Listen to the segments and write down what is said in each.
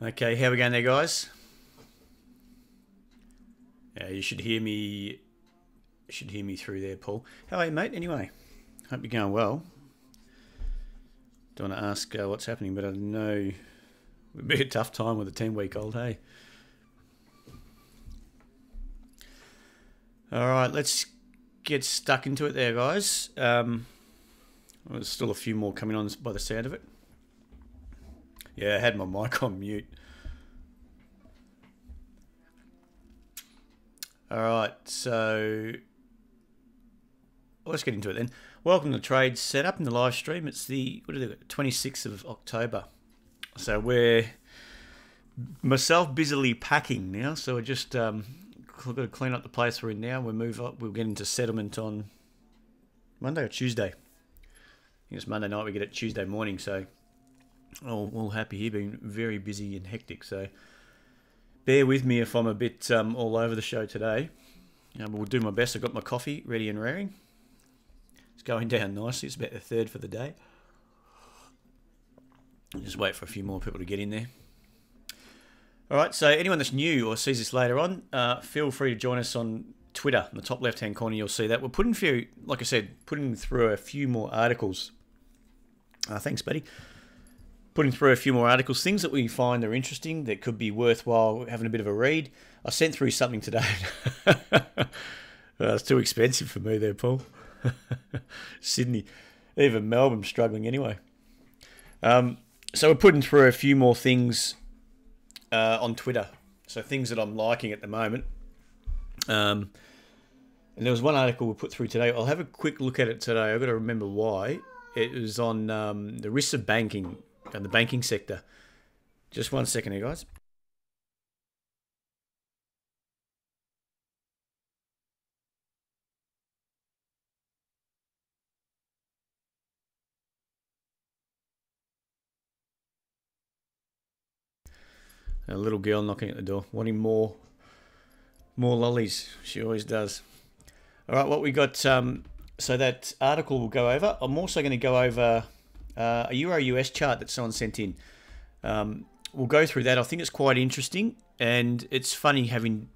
Okay, how we going there, guys? You should hear me. Through there, Paul. How are you, mate? Anyway, hope you're going well. Don't want to ask what's happening, but I know it would be a tough time with a 10-week-old. Hey. All right, let's get stuck into it, there, guys. There's still a few more coming on by the sound of it. Yeah, I had my mic on mute. All right, so let's get into it then. Welcome to TradeSetup in the live stream. It's the 26th of October. So we're myself busily packing now. So we're just got to clean up the place we're in now. We'll move up. We'll get into settlement on Monday or Tuesday. I think it's Monday night. We get it Tuesday morning. So all happy here. Been very busy and hectic. So bear with me if I'm a bit all over the show today. But we'll do my best. I've got my coffee ready and raring. It's going down nicely. It's about the third for the day. Just wait for a few more people to get in there. All right, so anyone that's new or sees this later on, feel free to join us on Twitter. In the top left-hand corner, you'll see that. We're putting through, like I said, putting through a few more articles. Thanks, buddy. Putting through a few more articles, things that we find are interesting, that could be worthwhile having a bit of a read. I sent through something today. It's too expensive for me there, Paul. Sydney, even Melbourne struggling anyway. So we're putting through a few more things on Twitter. So things that I'm liking at the moment. And there was one article we put through today. I'll have a quick look at it today. I've got to remember why. It was on the risks of banking and the banking sector. Just 1 second here, guys. A little girl knocking at the door, wanting more lollies. She always does. All right, what we got. So that article we'll go over. I'm also going to go over a Euro-US chart that someone sent in. We'll go through that. I think it's quite interesting, and it's funny having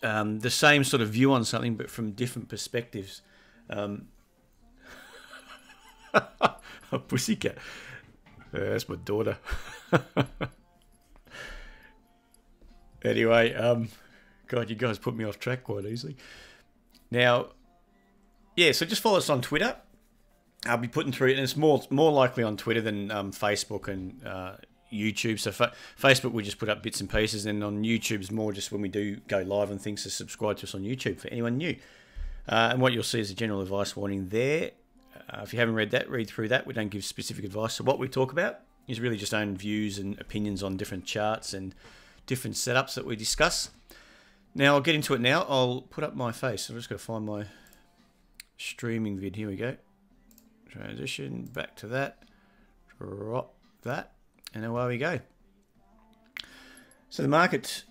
the same sort of view on something, but from different perspectives. A pussycat. That's my daughter. Anyway, God, you guys put me off track quite easily. Now, yeah, so just follow us on Twitter. I'll be putting through it, and it's more likely on Twitter than Facebook and YouTube. So Facebook, we just put up bits and pieces, and on YouTube is more just when we do go live and things. So subscribe to us on YouTube for anyone new. And what you'll see is a general advice warning there. If you haven't read that, read through that. We don't give specific advice. So what we talk about is really just own views and opinions on different charts and different setups that we discuss. Now, I'll get into it now. I'll put up my face. I'm just going to find my streaming vid. Here we go. Transition back to that. Drop that. And away we go. So the market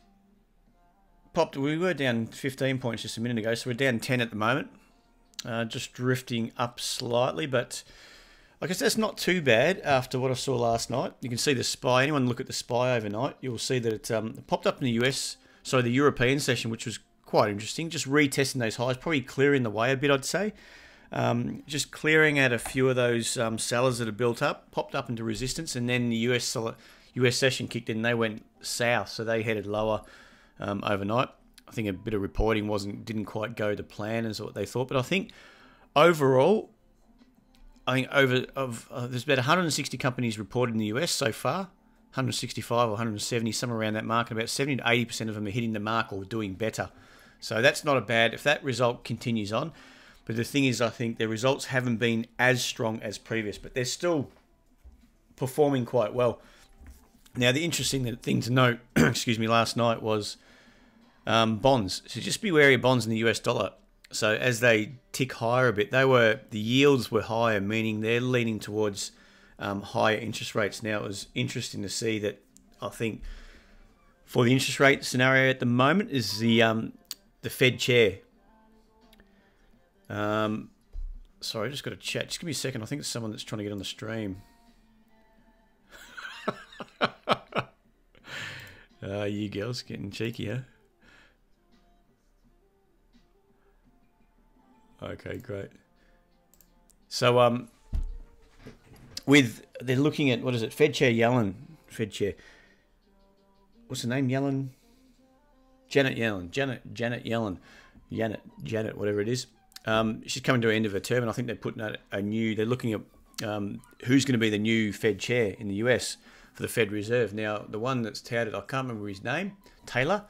popped. We were down 15 points just a minute ago. So we're down 10 at the moment. Just drifting up slightly. But I guess that's not too bad after what I saw last night. You can see the SPY. Anyone look at the SPY overnight, you'll see that it popped up in the US, so the European session, which was quite interesting. Just retesting those highs, probably clearing the way a bit, I'd say. Just clearing out a few of those sellers that had built up, popped up into resistance, and then the US session kicked in and they went south, so they headed lower overnight. I think a bit of reporting didn't quite go to plan as what they thought, but I think overall, there's about 160 companies reported in the US so far, 165 or 170, somewhere around that mark, and about 70 to 80% of them are hitting the mark or doing better. So that's not a bad, if that result continues on. But the thing is, I think their results haven't been as strong as previous, but they're still performing quite well. Now, the interesting thing to note, excuse me, last night was bonds. So just be wary of bonds in the US dollar. So as they tick higher a bit, the yields were higher, meaning they're leaning towards higher interest rates. Now, it was interesting to see that I think for the interest rate scenario at the moment is the Fed chair. Sorry, I just got to chat. Just give me a second. I think it's someone that's trying to get on the stream. You girls getting cheeky, huh? Okay, great. So they're looking at, what is it? Fed Chair Yellen. Fed Chair. What's her name? Yellen. Janet Yellen. Janet Yellen. Janet, whatever it is. She's coming to the end of her term, and I think they're putting out they're looking at who's going to be the new Fed chair in the US for the Fed Reserve. Now, the one that's touted, I can't remember his name, Taylor.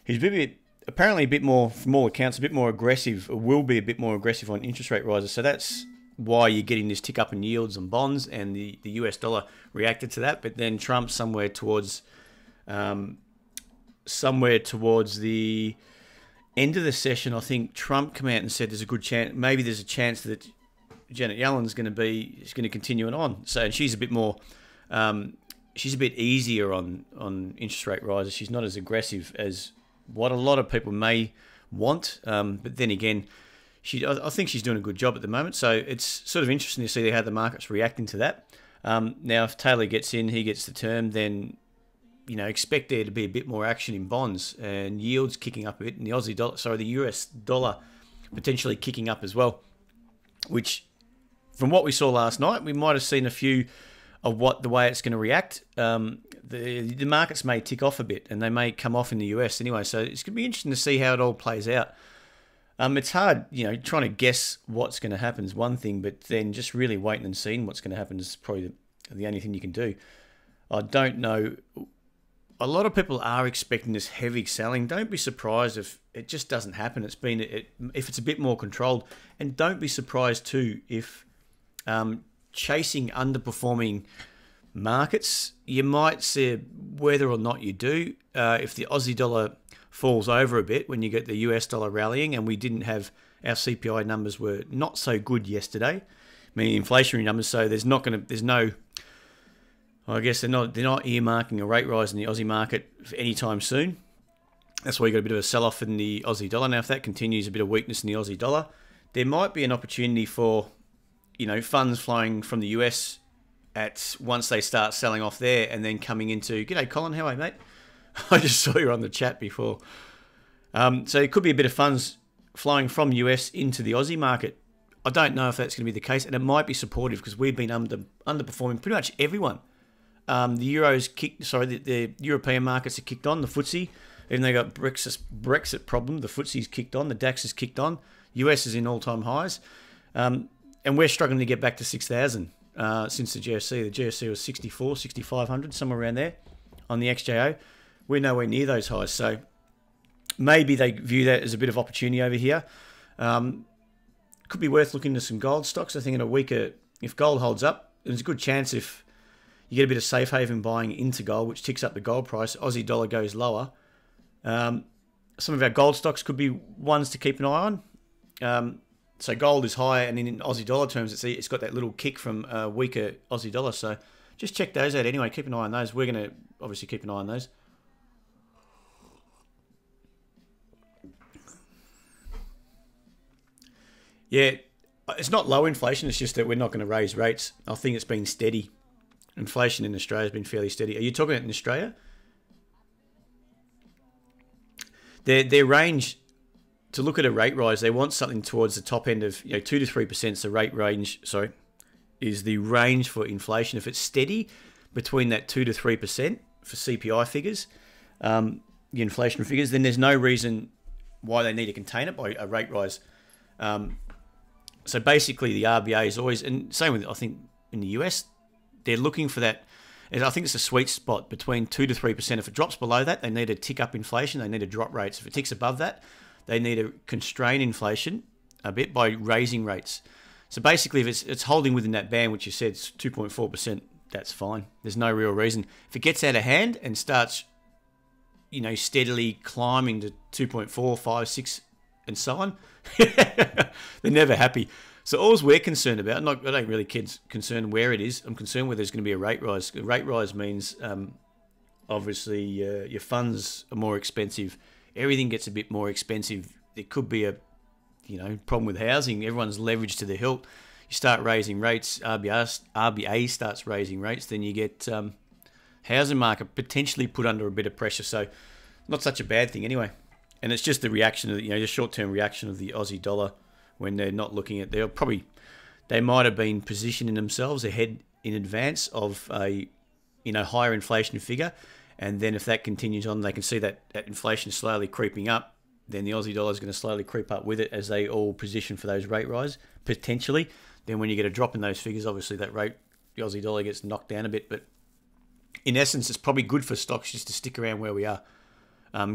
He's apparently a bit more, from all accounts, a bit more aggressive, or will be a bit more aggressive on interest rate rises. So that's why you're getting this tick up in yields and bonds, and the US dollar reacted to that. But then Trump, somewhere towards the end of the session, I think Trump came out and said there's a good chance, maybe there's a chance that Janet Yellen's going to continue it on. So she's a bit more, she's a bit easier on interest rate rises. She's not as aggressive as what a lot of people may want. But then again, I think she's doing a good job at the moment. So it's sort of interesting to see how the market's reacting to that. Now, if Taylor gets in, he gets the term, then expect there to be a bit more action in bonds and yields kicking up a bit, and the US dollar potentially kicking up as well, which from what we saw last night, we might have seen a few of the way it's going to react. The markets may tick off a bit, and they may come off in the US anyway, so it's going to be interesting to see how it all plays out. It's hard, trying to guess what's going to happen is one thing, but then just really waiting and seeing what's going to happen is probably the only thing you can do. I don't know. A lot of people are expecting this heavy selling. Don't be surprised if it just doesn't happen. If it's a bit more controlled, and don't be surprised too if chasing underperforming markets, you might see whether or not you do. If the Aussie dollar falls over a bit when you get the US dollar rallying, and we didn't have our CPI numbers were not so good yesterday, meaning inflationary numbers. So I guess they're not earmarking a rate rise in the Aussie market anytime soon. That's why you got a bit of a sell-off in the Aussie dollar. Now, if that continues, a bit of weakness in the Aussie dollar, there might be an opportunity for, funds flowing from the US once they start selling off there, and then coming into, g'day Colin, how are you, mate? I just saw you on the chat before. So it could be a bit of funds flowing from US into the Aussie market. I don't know if that's going to be the case, and it might be supportive because we've been underperforming pretty much everyone. The European markets have kicked on, the FTSE, even though they got Brexit problem, the FTSE's kicked on, the DAX has kicked on, US is in all-time highs, and we're struggling to get back to 6,000 since the GFC. The GFC was 64, 6,500, somewhere around there on the XJO. We're nowhere near those highs, so maybe they view that as a bit of opportunity over here. Could be worth looking at some gold stocks. I think in a weaker, if gold holds up, there's a good chance if you get a bit of safe haven buying into gold, which ticks up the gold price, Aussie dollar goes lower. Some of our gold stocks could be ones to keep an eye on. So gold is higher, and in Aussie dollar terms, it's got that little kick from a weaker Aussie dollar. So just check those out anyway. Keep an eye on those. We're going to obviously keep an eye on those. Yeah, it's not low inflation. It's just that we're not going to raise rates. I think it's been steady. Inflation in Australia has been fairly steady. Are you talking about in Australia? Their range, to look at a rate rise, they want something towards the top end of 2 to 3%. The rate range, is the range for inflation. If it's steady between that 2 to 3% for CPI figures, the inflation figures, then there's no reason why they need to contain it by a rate rise. So basically, the RBA is always, and same with, I think, in the US, they're looking for that. I think it's a sweet spot between 2 to 3%. If it drops below that, they need to tick up inflation. They need to drop rates. If it ticks above that, they need to constrain inflation a bit by raising rates. So basically, if it's holding within that band, which you said is 2.4%, that's fine. There's no real reason. If it gets out of hand and starts, steadily climbing to 2.4, 5, 6, and so on, they're never happy. So all we're concerned about, I don't really concerned where it is. I'm concerned whether there's going to be a rate rise. A rate rise means, obviously, your funds are more expensive. Everything gets a bit more expensive. There could be a, problem with housing. Everyone's leveraged to the hilt. You start raising rates. RBA starts raising rates. Then you get housing market potentially put under a bit of pressure. So not such a bad thing anyway. And it's just the reaction of the short-term reaction of the Aussie dollar when they're not looking at. They might have been positioning themselves ahead in advance of a higher inflation figure, and then if that continues on, they can see that inflation is slowly creeping up. Then the Aussie dollar is going to slowly creep up with it as they all position for those rate rises potentially. Then when you get a drop in those figures, obviously the Aussie dollar gets knocked down a bit. But in essence, it's probably good for stocks just to stick around where we are.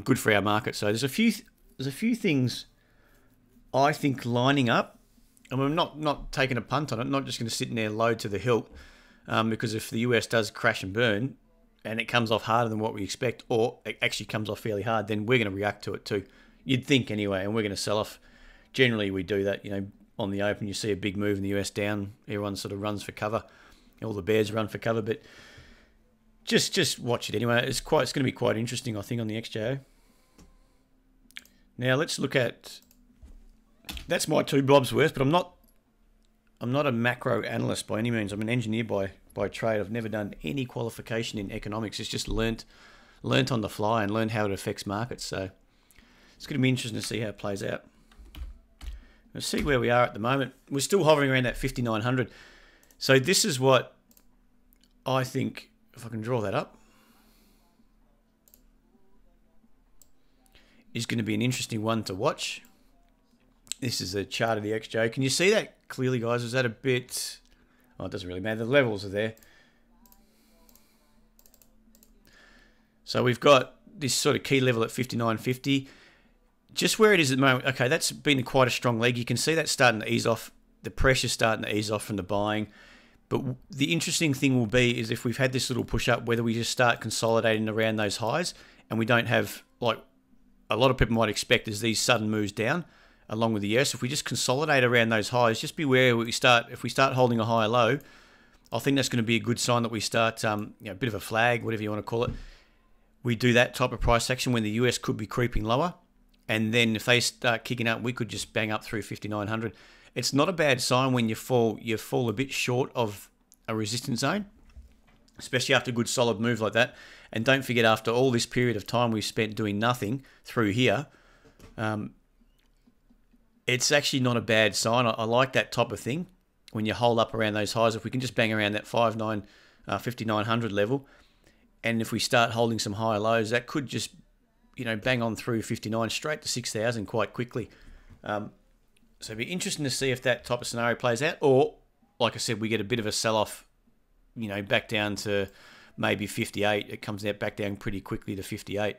Good for our market. So there's a few things I think lining up, and we're not taking a punt on it. Not just going to sit in there load to the hilt, because if the US does crash and burn, and it comes off harder than what we expect, or it actually comes off fairly hard, then we're going to react to it too. You'd think anyway, and we're going to sell off. Generally, we do that. On the open, you see a big move in the US down. Everyone sort of runs for cover. All the bears run for cover, but just watch it anyway. It's going to be quite interesting, I think, on the XJO. Now let's look at. That's my two blobs worth, but I'm not a macro analyst by any means. I'm an engineer by trade. I've never done any qualification in economics. It's just learnt on the fly and learned how it affects markets. So it's going to be interesting to see how it plays out. Let's see where we are at the moment. We're still hovering around that 5,900. So this is what I think, if I can draw that up, is going to be an interesting one to watch. This is a chart of the XJ. Can you see that clearly, guys? Is that a bit... Oh, it doesn't really matter. The levels are there. So we've got this sort of key level at 59.50. Just where it is at the moment. Okay, that's been quite a strong leg. You can see that starting to ease off. The pressure's starting to ease off from the buying. But the interesting thing will be is if we've had this little push up, whether we just start consolidating around those highs and we don't have, like a lot of people might expect, as these sudden moves down along with the US. If we just consolidate around those highs, just beware if we start holding a higher low. I think that's going to be a good sign that we start, a bit of a flag, whatever you want to call it. We do that type of price action when the US could be creeping lower. And then if they start kicking up, we could just bang up through 5,900. It's not a bad sign when you fall a bit short of a resistance zone, especially after a good solid move like that. And don't forget, after all this period of time we've spent doing nothing through here, it's actually not a bad sign. I like that type of thing when you hold up around those highs. If we can just bang around that 5,900 level, and if we start holding some higher lows, that could just bang on through 59 straight to 6,000 quite quickly. So it'd be interesting to see if that type of scenario plays out, or like I said, we get a bit of a sell-off, back down to maybe 58. It comes out back down pretty quickly to 58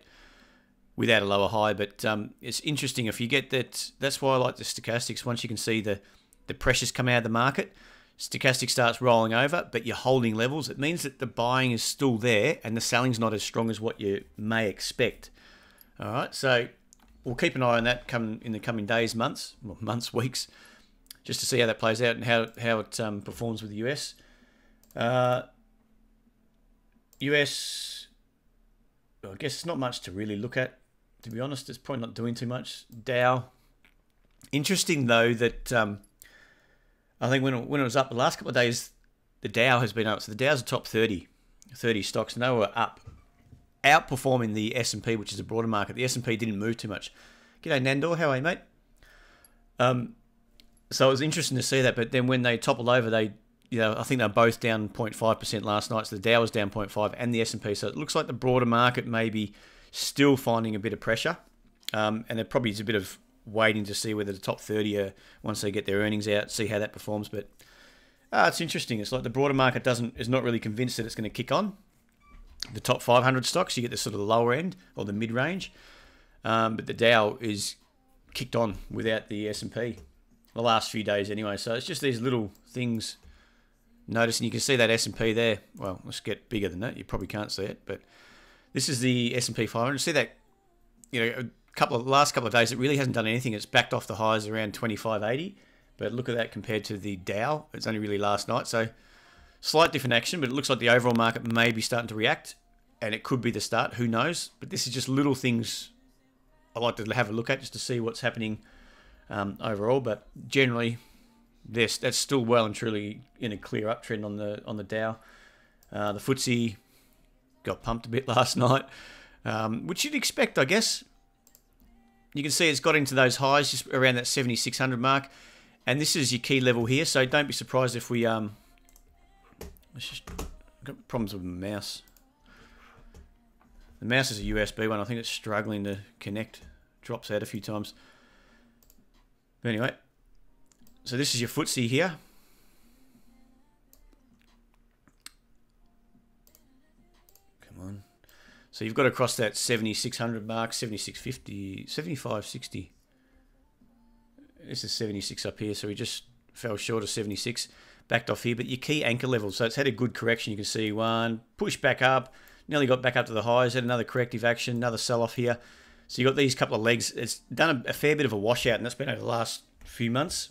without a lower high. But it's interesting if you get that. That's why I like the stochastics. Once you can see the pressures come out of the market, stochastic starts rolling over, but you're holding levels. It means that the buying is still there and the selling's not as strong as what you may expect. All right, so we'll keep an eye on that in the coming days, months, weeks, just to see how that plays out and how it performs with the US. US, I guess it's not much to really look at, to be honest. It's probably not doing too much. Dow, interesting though that I think when it was up the last couple of days, the Dow has been up. So the Dow's the top 30 stocks, and they were up, outperforming the S&P, which is a broader market. The S&P didn't move too much. G'day, Nandor. How are you, mate? So it was interesting to see that. But then when they toppled over, I think they're both down 0.5% last night. So the Dow was down 0.5% and the S&P. So it looks like the broader market may be still finding a bit of pressure. And there probably is a bit of waiting to see whether the top 30 are, once they get their earnings out, see how that performs. But it's interesting. It's like the broader market is not really convinced that it's going to kick on. The top 500 stocks, you get the sort of the lower end or the mid-range. But the Dow is kicked on without the S&P the last few days anyway. So it's just these little things noticing. You can see that S&P there. Well, let's get bigger than that. You probably can't see it, but this is the S&P 500. See that, last couple of days, it really hasn't done anything. It's backed off the highs around 25.80. But look at that compared to the Dow. It's only really last night. So slight different action, but it looks like the overall market may be starting to react, and it could be the start. Who knows? But this is just little things I like to have a look at just to see what's happening overall. But generally, that's still well and truly in a clear uptrend on the Dow. The FTSE got pumped a bit last night, which you'd expect, I guess. You can see it's got into those highs just around that 7,600 mark. And this is your key level here, so don't be surprised if we... I've got problems with the mouse. The mouse is a USB one. I think it's struggling to connect. Drops out a few times. But anyway, so this is your footsie here. Come on. So you've got to cross that 7,600 mark, 7,650, 7,560. This is 76 up here, so we just fell short of 76. Backed off here, but your key anchor level. So it's had a good correction. You can see one, push back up, nearly got back up to the highs, had another corrective action, another sell-off here. So you've got these couple of legs. It's done a fair bit of a washout, and that's been over the last few months.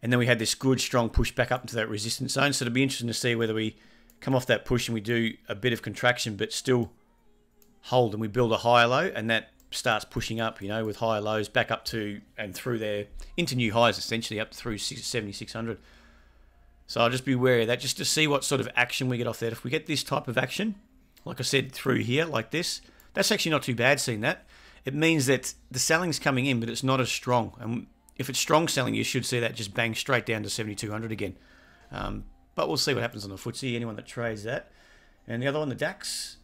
And then we had this good, strong push back up into that resistance zone. So it'll be interesting to see whether we come off that push and we do a bit of contraction, but still hold, and we build a higher low, and that starts pushing up, you know, with higher lows back up to and through there into new highs, essentially up through 7,600. So I'll just be wary of that, just to see what sort of action we get off that. If we get this type of action, like I said, through here, like this, that's actually not too bad seeing that. It means that the selling's coming in, but it's not as strong. And if it's strong selling, you should see that just bang straight down to 7,200 again. But we'll see what happens on the FTSE, anyone that trades that. And the other one, the DAX.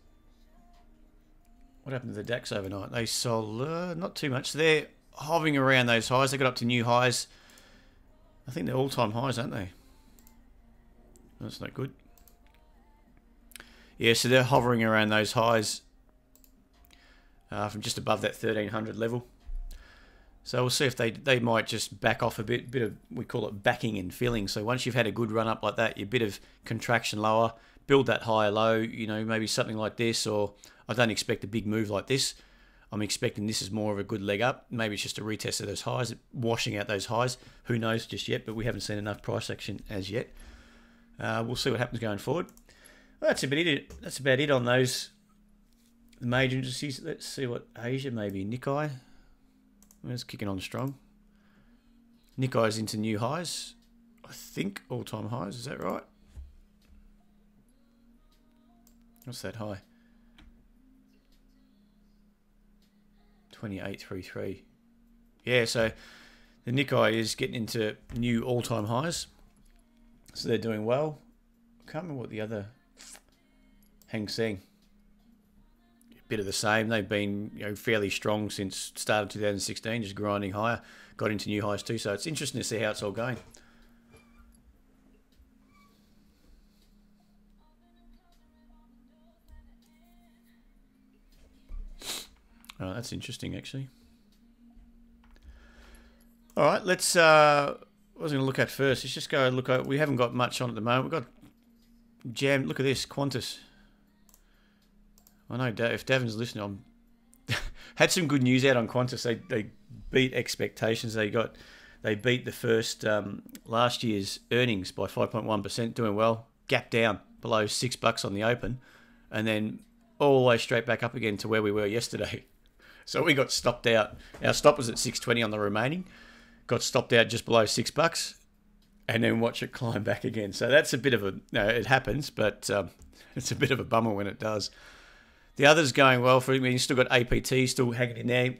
What happened to the DAX overnight? They sold not too much. They're hovering around those highs. They got up to new highs. I think they're all-time highs, aren't they? That's not good. Yeah, so they're hovering around those highs from just above that 1,300 level. So we'll see if they might just back off a bit of, we call it backing and filling. So once you've had a good run up like that, your bit of contraction lower, build that higher low, you know, maybe something like this, or I don't expect a big move like this. I'm expecting this is more of a good leg up. Maybe it's just a retest of those highs, washing out those highs. Who knows just yet, but we haven't seen enough price action as yet. We'll see what happens going forward. Well, that's about it on those major indices. Let's see what Asia, maybe Nikkei. It's kicking on strong. Nikkei's into new highs. I think all-time highs. Is that right? What's that high? 28.33. Yeah, so the Nikkei is getting into new all-time highs. So they're doing well. I can't remember what the other Hang Seng. A bit of the same. They've been, you know, fairly strong since start of 2016, just grinding higher. Got into new highs too. So it's interesting to see how it's all going. Oh, that's interesting, actually. All right, let's. What I was going to look at first. Let's just go look at. We haven't got much on at the moment. We've got Jam. Look at this, Qantas. I know if Davin's listening, had some good news out on Qantas. They beat expectations. They beat the first last year's earnings by 5.1%. Doing well. Gap down below $6 on the open, and then all the way straight back up again to where we were yesterday. So we got stopped out. Our stop was at 620 on the remaining. Got stopped out just below $6, and then watch it climb back again. So that's a bit of a, no, it happens, but it's a bit of a bummer when it does. The others going well for me. You still got APT still hanging in there.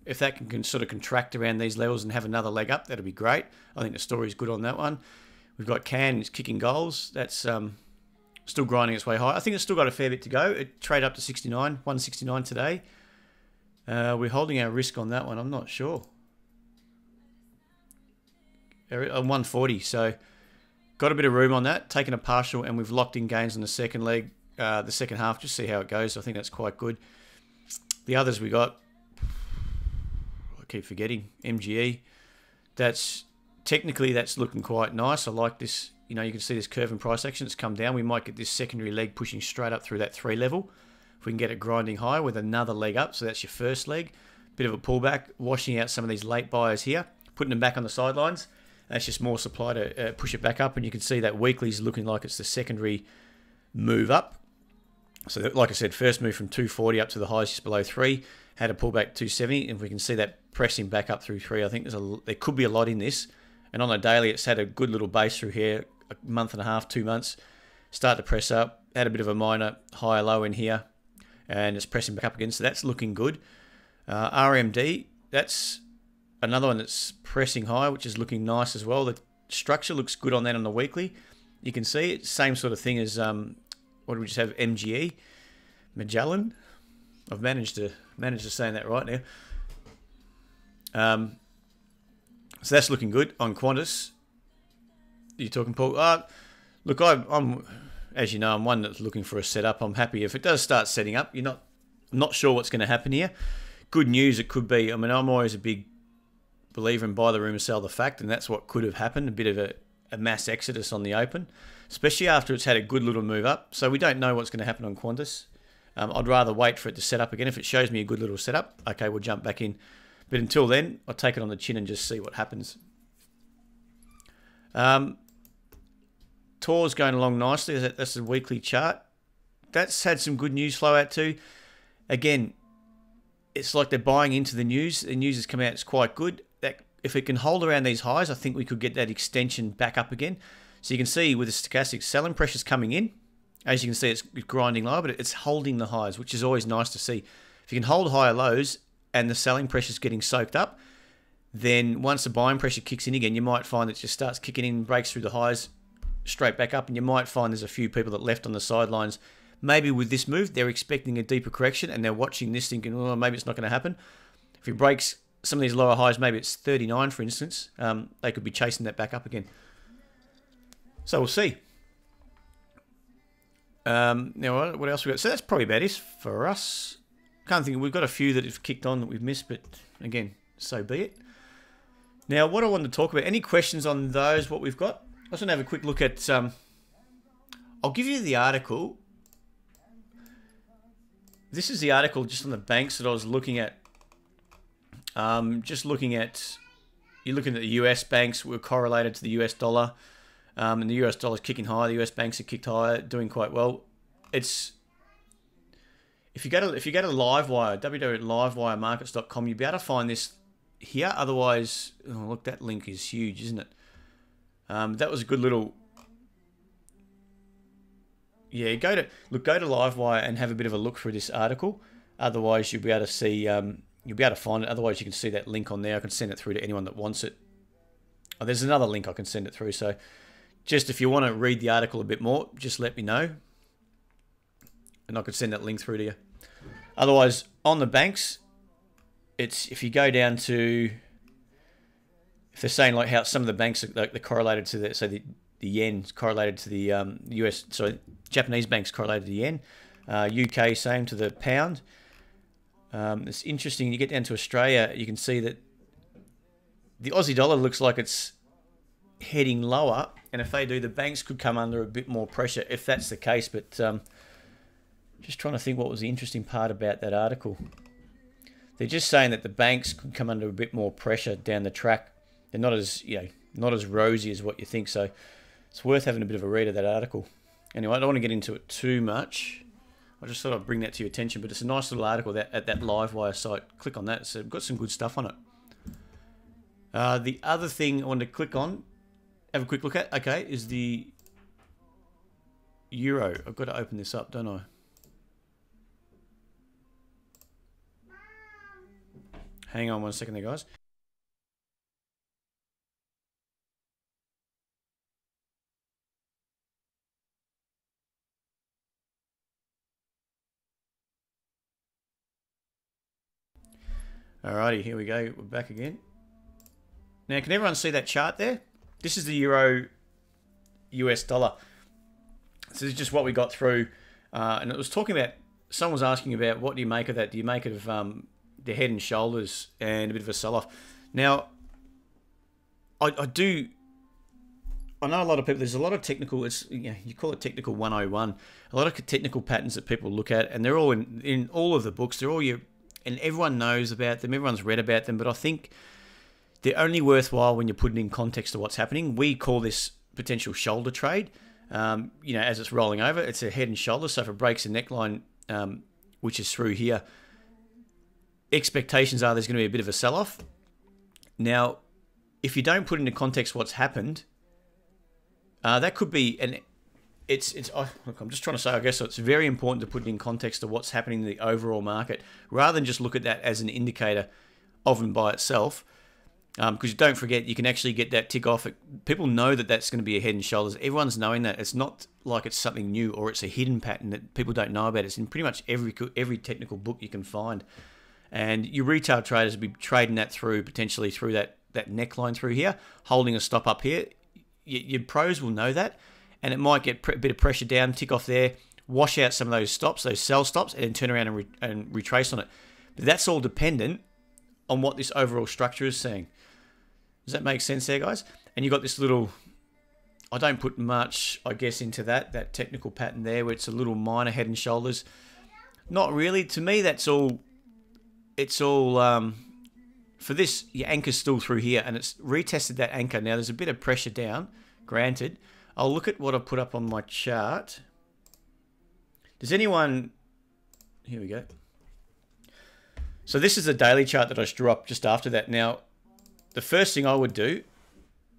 If that can sort of contract around these levels and have another leg up, that'll be great. I think the story's good on that one. We've got Can kicking goals. That's still grinding its way high. I think it's still got a fair bit to go. It traded up to 69, 169 today. We're holding our risk on that one. I'm not sure. 140, so got a bit of room on that, taking a partial, and we've locked in gains on the second leg, the second half, just see how it goes. I think that's quite good. The others we got, I keep forgetting, MGE, that's technically that's looking quite nice. I like this, you know, you can see this curve in price action, it's come down. We might get this secondary leg pushing straight up through that 3 level. If we can get it grinding high with another leg up, so that's your first leg, bit of a pullback, washing out some of these late buyers here, putting them back on the sidelines. That's just more supply to push it back up, and you can see that weekly is looking like it's the secondary move up. So that, like I said, first move from 240 up to the highs just below 3, had a pullback 270, and if we can see that pressing back up through 3, I think there could be a lot in this. And on a daily, it's had a good little base through here, a month and a half, 2 months, start to press up, had a bit of a minor higher low in here, and it's pressing back up again, so that's looking good. RMD, that's another one that's pressing high, which is looking nice as well. The structure looks good on that on the weekly. You can see it's same sort of thing as what do we just have? MGE, Magellan. I've managed to say that right now. So that's looking good on Qantas. You're talking, Paul? Look, I'm as you know, I'm one that's looking for a setup. I'm happy if it does start setting up. I'm not sure what's going to happen here. Good news, it could be. I mean, I'm always a big believer in buy the rumor, sell the fact, and that's what could have happened. A bit of a mass exodus on the open, especially after it's had a good little move up. So we don't know what's going to happen on Qantas. I'd rather wait for it to set up again. If it shows me a good little setup, okay, we'll jump back in. But until then, I'll take it on the chin and just see what happens. TOR's going along nicely. That's the weekly chart. That's had some good news flow out too. Again, it's like they're buying into the news. The news has come out, it's quite good. That if it can hold around these highs, I think we could get that extension back up again. So you can see with the stochastic selling pressures coming in, as you can see, it's grinding lower, but it's holding the highs, which is always nice to see. If you can hold higher lows and the selling pressure is getting soaked up, then once the buying pressure kicks in again, you might find it just starts kicking in, breaks through the highs, straight back up, and you might find there's a few people that left on the sidelines. Maybe with this move, they're expecting a deeper correction, and they're watching this thinking, oh, maybe it's not going to happen. If he breaks some of these lower highs, maybe it's 39, for instance, they could be chasing that back up again. So we'll see. Now, what else we got? So that's probably about it for us. Can't think. We've got a few that have kicked on that we've missed, but again, so be it. Now, what I wanted to talk about, any questions on those, what we've got? I just want to have a quick look at, I'll give you the article. This is the article just on the banks that I was looking at. Just looking at, you're looking at the US banks were correlated to the US dollar. And the US dollar's kicking higher. The US banks are kicked higher, doing quite well. It's if you go to Livewire, www.livewiremarkets.com, you'll be able to find this here. Otherwise, oh, look, that link is huge, isn't it? That was a good little. Yeah, go to Livewire and have a bit of a look through this article. Otherwise, you'll be able to see. You'll be able to find it. Otherwise, you can see that link on there. I can send it through to anyone that wants it. Oh, there's another link I can send it through. So, just if you want to read the article a bit more, just let me know, and I could send that link through to you. Otherwise, on the banks, it's if you go down to, if they're saying like how some of the banks are they're correlated to the, so the yen's correlated to the US, so Japanese banks correlated to the yen, UK same to the pound. It's interesting. You get down to Australia, you can see that the Aussie dollar looks like it's heading lower, and if they do, the banks could come under a bit more pressure if that's the case. But just trying to think what was the interesting part about that article. They're just saying that the banks could come under a bit more pressure down the track. They're not as not as rosy as what you think. So it's worth having a bit of a read of that article. Anyway, I don't want to get into it too much. I just thought I'd bring that to your attention. But it's a nice little article that at that Livewire site. Click on that. So it's got some good stuff on it. The other thing I wanted to click on, have a quick look at, okay, is the euro. I've got to open this up, don't I? Hang on one second there, guys. Alrighty, here we go. We're back again. Now, can everyone see that chart there? This is the euro US dollar. So this is just what we got through. And it was talking about, someone was asking about what do you make of that? Do you make it of the head and shoulders and a bit of a sell-off? Now, I know a lot of people, there's a lot of technical, you call it technical 101. A lot of technical patterns that people look at, and they're all in all of the books. They're all and everyone knows about them. Everyone's read about them. But I think they're only worthwhile when you're putting in context to what's happening. We call this potential shoulder trade. As it's rolling over, it's a head and shoulder. So if it breaks the neckline, which is through here, expectations are there's going to be a bit of a sell-off. Now, if you don't put into context what's happened, that could be look, I'm just trying to say, I guess it's very important to put it in context of what's happening in the overall market, rather than just look at that as an indicator of and by itself. Because don't forget, you can actually get that tick off. People know that that's going to be a head and shoulders. Everyone's knowing that. It's not like it's something new or it's a hidden pattern that people don't know about. It's in pretty much every technical book you can find. And your retail traders will be trading that through, potentially through that neckline through here, holding a stop up here. Your pros will know that, and it might get a bit of pressure down, tick off there, wash out some of those stops, those sell stops, and then turn around and retrace on it. But that's all dependent on what this overall structure is saying. Does that make sense there, guys? And you've got this little, I don't put much, I guess, into that technical pattern there, where it's a little minor head and shoulders. Not really. To me, it's all, for this, your anchor's still through here, and it's retested that anchor. Now, there's a bit of pressure down, granted. I'll look at what I put up on my chart. Does anyone, here we go. So this is a daily chart that I drew up just after that. Now, the first thing I would do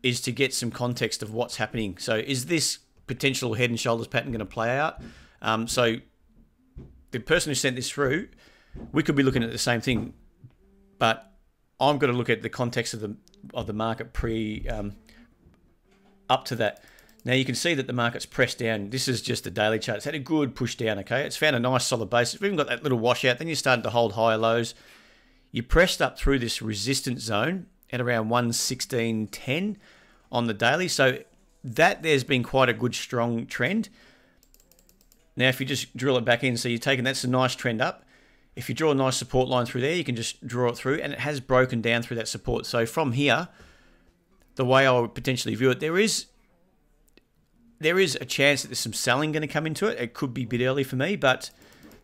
is to get some context of what's happening. So is this potential head and shoulders pattern going to play out? So the person who sent this through, we could be looking at the same thing, but I'm going to look at the context of the market up to that. Now you can see that the market's pressed down. This is just a daily chart. It's had a good push down, okay? It's found a nice solid base. It's even got that little washout. Then you're starting to hold higher lows. You pressed up through this resistance zone at around 116.10 on the daily. So that there's been quite a good strong trend. Now if you just drill it back in, so you're taking, that's a nice trend up. If you draw a nice support line through there, you can just draw it through, and it has broken down through that support. So from here, the way I would potentially view it, there is a chance that there's some selling going to come into it. It could be a bit early for me, but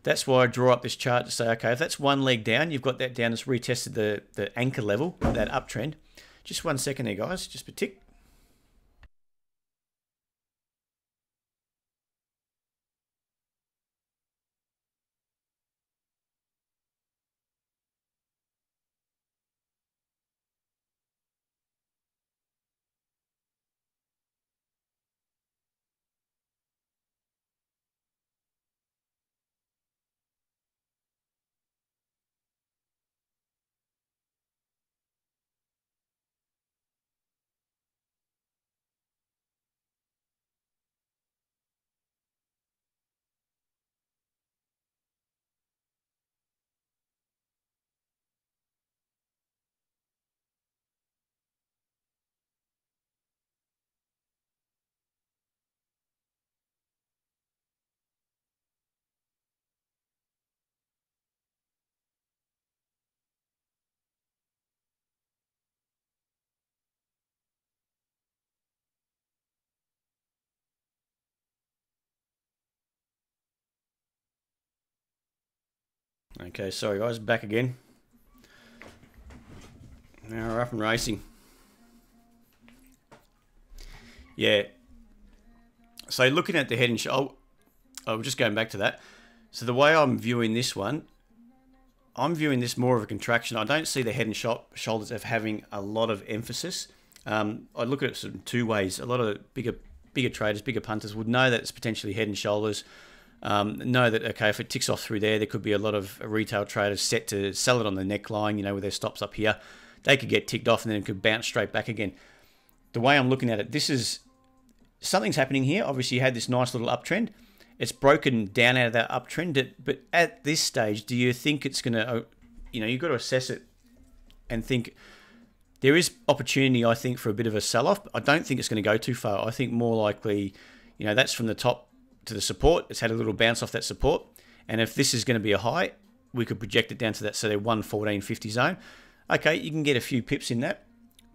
that's why I draw up this chart to say, okay, if that's one leg down, you've got that down, it's retested the anchor level, that uptrend. Just 1 second there, guys, just a tick. Okay, sorry guys, back again. Now we're up and racing. Yeah. So looking at the head and shoulder, I'm just going back to that. So the way I'm viewing this one, I'm viewing this more of a contraction. I don't see the head and shoulders as having a lot of emphasis. I look at it sort of two ways. A lot of bigger traders, bigger punters would know that it's potentially head and shoulders. Know that, okay, if it ticks off through there, there could be a lot of retail traders set to sell it on the neckline, you know, with their stops up here. They could get ticked off and then it could bounce straight back again. The way I'm looking at it, this is, something's happening here. Obviously, you had this nice little uptrend. It's broken down out of that uptrend, but at this stage, do you think it's going to, you know, you've got to assess it and think, there is opportunity, I think, for a bit of a sell-off. I don't think it's going to go too far. I think more likely, you know, that's from the top to the support. It's had a little bounce off that support, and if this is going to be a high, we could project it down to that, so the 114.50 zone. Okay, you can get a few pips in that,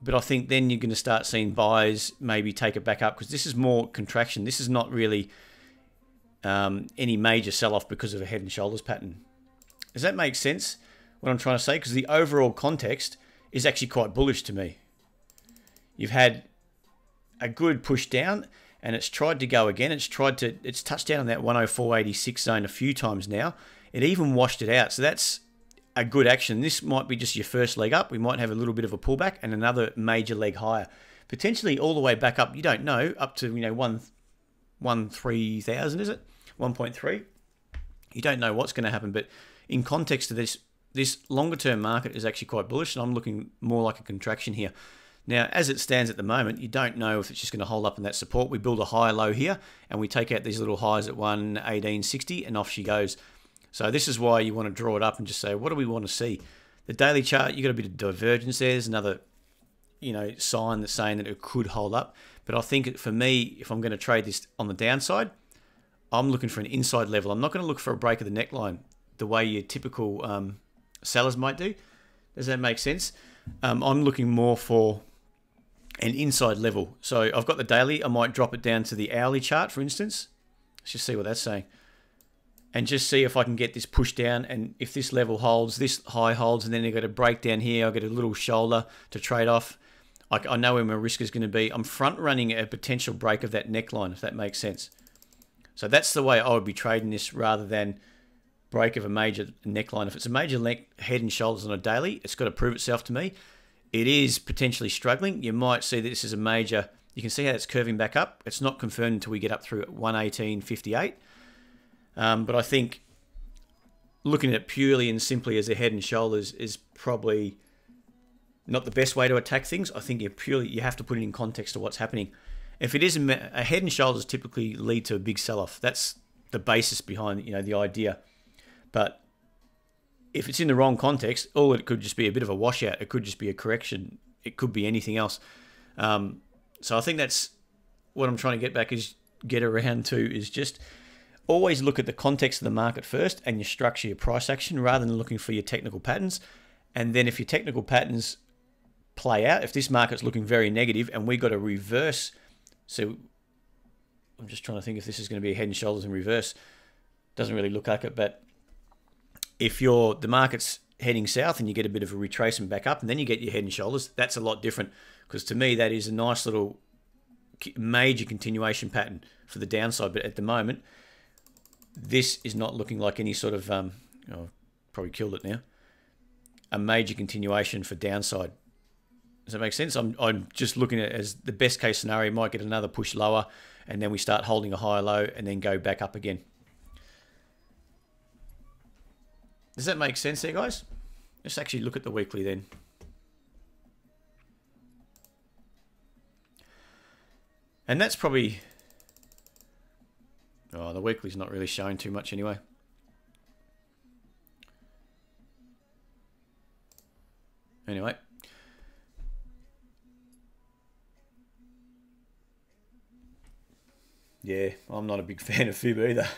but I think then you're going to start seeing buyers maybe take it back up, because this is more contraction. This is not really any major sell-off because of a head and shoulders pattern. Does that make sense, what I'm trying to say? Because the overall context is actually quite bullish to me. You've had a good push down, and it's tried to go again. It's touched down on that 104.86 zone a few times now. It even washed it out. So that's a good action. This might be just your first leg up. We might have a little bit of a pullback and another major leg higher. Potentially all the way back up, you don't know, up to, you know, 13,000, is it? 1.3. You don't know what's going to happen, but in context of this longer term market is actually quite bullish, and I'm looking more like a contraction here. Now, as it stands at the moment, you don't know if it's just going to hold up in that support. We build a high low here, and we take out these little highs at 118.60, and off she goes. So this is why you want to draw it up and just say, what do we want to see? The daily chart, you got a bit of divergence there. There's another, sign that's saying that it could hold up. But I think for me, if I'm going to trade this on the downside, I'm looking for an inside level. I'm not going to look for a break of the neckline the way your typical sellers might do. Does that make sense? I'm looking more for an inside level. So I've got the daily. I might drop it down to the hourly chart, for instance. Let's just see what that's saying. And just see if I can get this pushed down. And if this level holds, this high holds, and then you've got a break down here, I'll get a little shoulder to trade off. I know where my risk is going to be. I'm front running a potential break of that neckline, if that makes sense. So that's the way I would be trading this rather than break of a major neckline. If it's a major head and shoulders on a daily, it's got to prove itself to me. It is potentially struggling. You might see that this is a major. You can see how it's curving back up. It's not confirmed until we get up through 118.58. But I think looking at it purely and simply as a head and shoulders is probably not the best way to attack things. I think you have to put it in context of what's happening. If it is a head and shoulders, typically lead to a big sell-off. That's the basis behind the idea. But if it's in the wrong context, it could just be a bit of a washout. It could just be a correction. It could be anything else. So I think that's what I'm trying to get around to is just always look at the context of the market first and you structure your price action rather than looking for your technical patterns. And then if your technical patterns play out, if this market's looking very negative and we got a reverse, so I'm just trying to think if this is going to be a head and shoulders in reverse. Doesn't really look like it, but if the market's heading south and you get a bit of a retracement back up and then you get your head and shoulders, that's a lot different, because to me that is a nice little major continuation pattern for the downside. But at the moment, this is not looking like any sort of probably killed it now, a major continuation for downside. Does that make sense? I'm just looking at it as the best case scenario. Might get another push lower and then we start holding a higher low and then go back up again. Does that make sense there, guys? Let's actually look at the weekly then. And that's probably... the weekly's not really showing too much anyway. Anyway. Yeah, I'm not a big fan of fib either.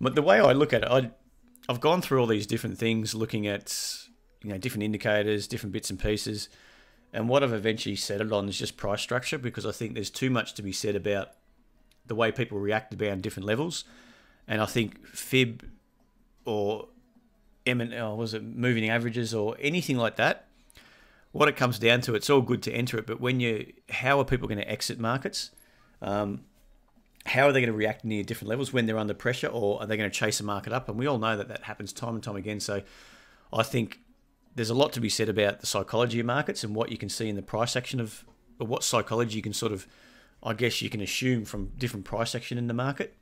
But the way I look at it, I've gone through all these different things, looking at different indicators, different bits and pieces, and what I've eventually settled on is just price structure, because I think there's too much to be said about the way people react around different levels. And I think fib or moving averages or anything like that, what it comes down to, it's all good to enter it, but how are people going to exit markets? How are they going to react near different levels when they're under pressure, or are they going to chase a market up? And we all know that happens time and time again. So I think there's a lot to be said about the psychology of markets and what you can see in the price action or what psychology you can sort of, I guess you can assume from different price action in the market.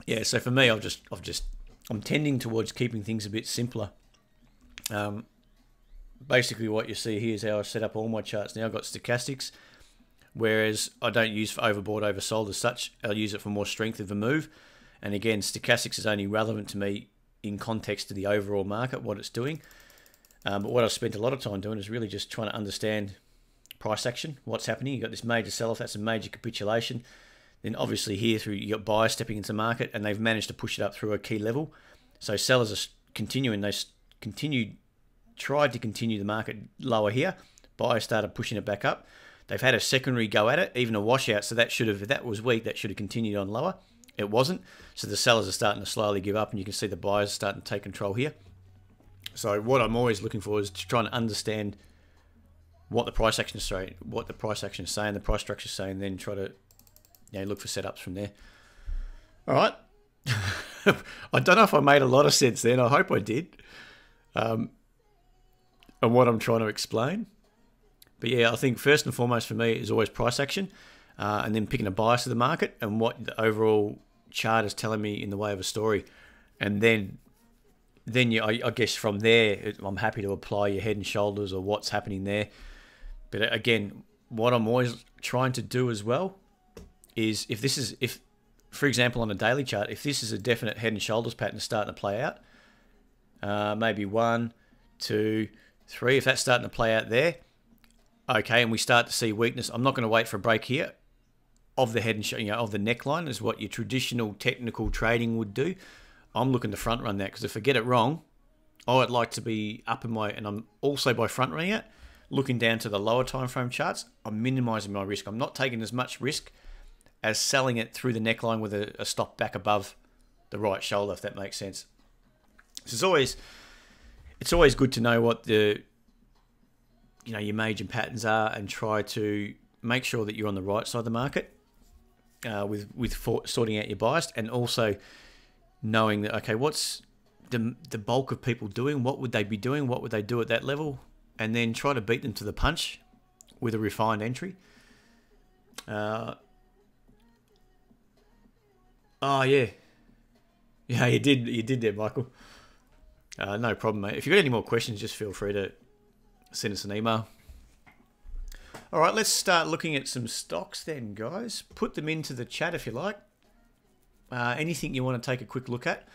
Yeah, so for me, I'm tending towards keeping things a bit simpler. Basically what you see here is how I set up all my charts. Now I've got stochastics, whereas I don't use for overbought, oversold as such. I'll use it for more strength of a move. And again, stochastics is only relevant to me in context to the overall market, what it's doing. But what I've spent a lot of time doing is really just trying to understand price action, what's happening. You've got this major sell-off, that's a major capitulation. Then obviously here you've got buyers stepping into the market and they've managed to push it up through a key level. So sellers are continuing, tried to continue the market lower here. Buyers started pushing it back up. They've had a secondary go at it, even a washout. So if that was weak, that should have continued on lower. It wasn't. So the sellers are starting to slowly give up, and you can see the buyers are starting to take control here. So what I'm always looking for is trying to understand what the price action is saying, the price structure is saying, and then try to look for setups from there. All right. I don't know if I made a lot of sense then. I hope I did. And what I'm trying to explain. But yeah, I think first and foremost for me is always price action, and then picking a bias of the market and what the overall chart is telling me in the way of a story. And then I guess from there, I'm happy to apply your head and shoulders or what's happening there. But again, what I'm always trying to do as well is if, for example, on a daily chart, if this is a definite head and shoulders pattern starting to play out, maybe 1, 2, 3, if that's starting to play out there, okay, and we start to see weakness, I'm not going to wait for a break here of the head and of the neckline, is what your traditional technical trading would do. I'm looking to front run that, because if I get it wrong, I would like to be up in my, and I'm also by front running it, looking down to the lower time frame charts, I'm minimizing my risk. I'm not taking as much risk as selling it through the neckline with a stop back above the right shoulder, if that makes sense. So it's always good to know what the your major patterns are, and try to make sure that you're on the right side of the market with sorting out your bias, and also knowing that, okay, what's the bulk of people doing, what would they be doing, what would they do at that level, and then try to beat them to the punch with a refined entry. Oh yeah, you did there, Michael. No problem, mate. If you've got any more questions, just feel free to send us an email. All right, let's start looking at some stocks then, guys. Put them into the chat if you like. Anything you want to take a quick look at.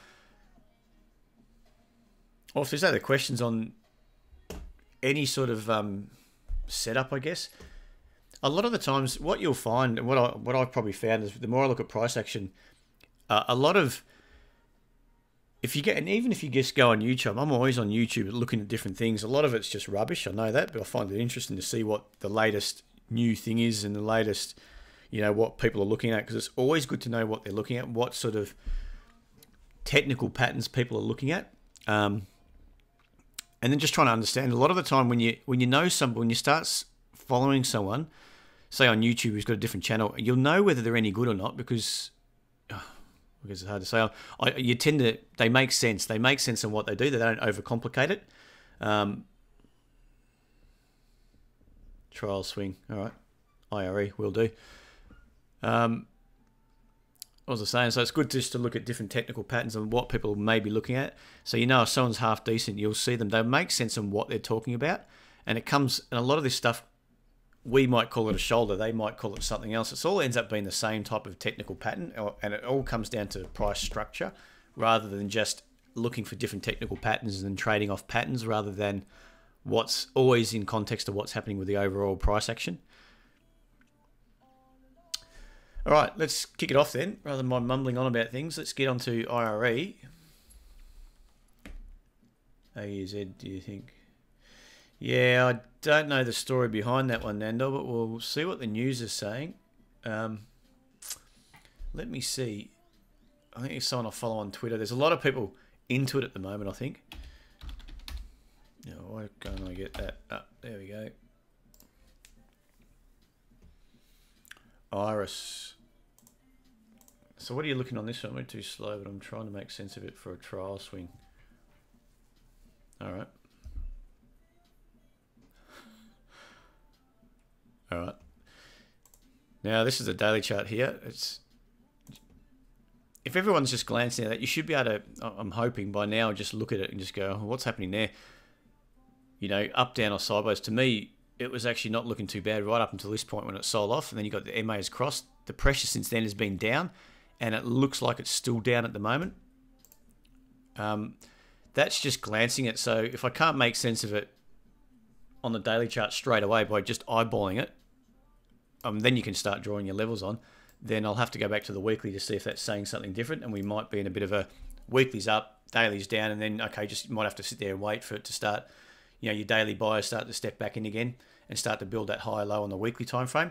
Or if there's other questions on any sort of setup, I guess. A lot of the times, what you'll find, and what I've probably found, is the more I look at price action, a lot of, and even if you just go on YouTube, I'm always on YouTube looking at different things. A lot of it's just rubbish, I know that, but I find it interesting to see what the latest new thing is and the latest, what people are looking at, because it's always good to know what they're looking at, what sort of technical patterns people are looking at, and then just trying to understand. A lot of the time, when you start following someone, say on YouTube, who's got a different channel, you'll know whether they're any good or not, because it's hard to say. They make sense. They make sense in what they do. They don't overcomplicate it. Trial swing. All right. IRE will do. What was I saying? So it's good just to look at different technical patterns and what people may be looking at. So if someone's half decent, you'll see them. They make sense in what they're talking about. And a lot of this stuff, we might call it a shoulder, they might call it something else. It all ends up being the same type of technical pattern, and it all comes down to price structure, rather than just looking for different technical patterns and trading off patterns, rather than what's always in context of what's happening with the overall price action. All right, let's kick it off then. Rather than my mumbling on about things, let's get on to IRE. AEZ, do you think? Yeah, I don't know the story behind that one, Nando, but we'll see what the news is saying. Let me see. I think it's someone I follow on Twitter. There's a lot of people into it at the moment, I think. Why can't I get that up? There we go. Iris. So what are you looking on this one? I went too slow, but I'm trying to make sense of it for a trial swing. All right. All right. Now this is a daily chart here. If everyone's just glancing at that, you should be able to, I'm hoping by now, just look at it and just go, what's happening there? Up, down, or sideways. To me, it was actually not looking too bad right up until this point when it sold off, and then you got the MAs crossed. The pressure since then has been down, and it looks like it's still down at the moment. That's just glancing it. So if I can't make sense of it on the daily chart straight away by just eyeballing it, then you can start drawing your levels on. Then I'll have to go back to the weekly to see if that's saying something different, and we might be in a bit of a weekly's up, daily's down, and then, okay, just might have to sit there and wait for it to start, your daily buyers start to step back in again and start to build that high low on the weekly time frame.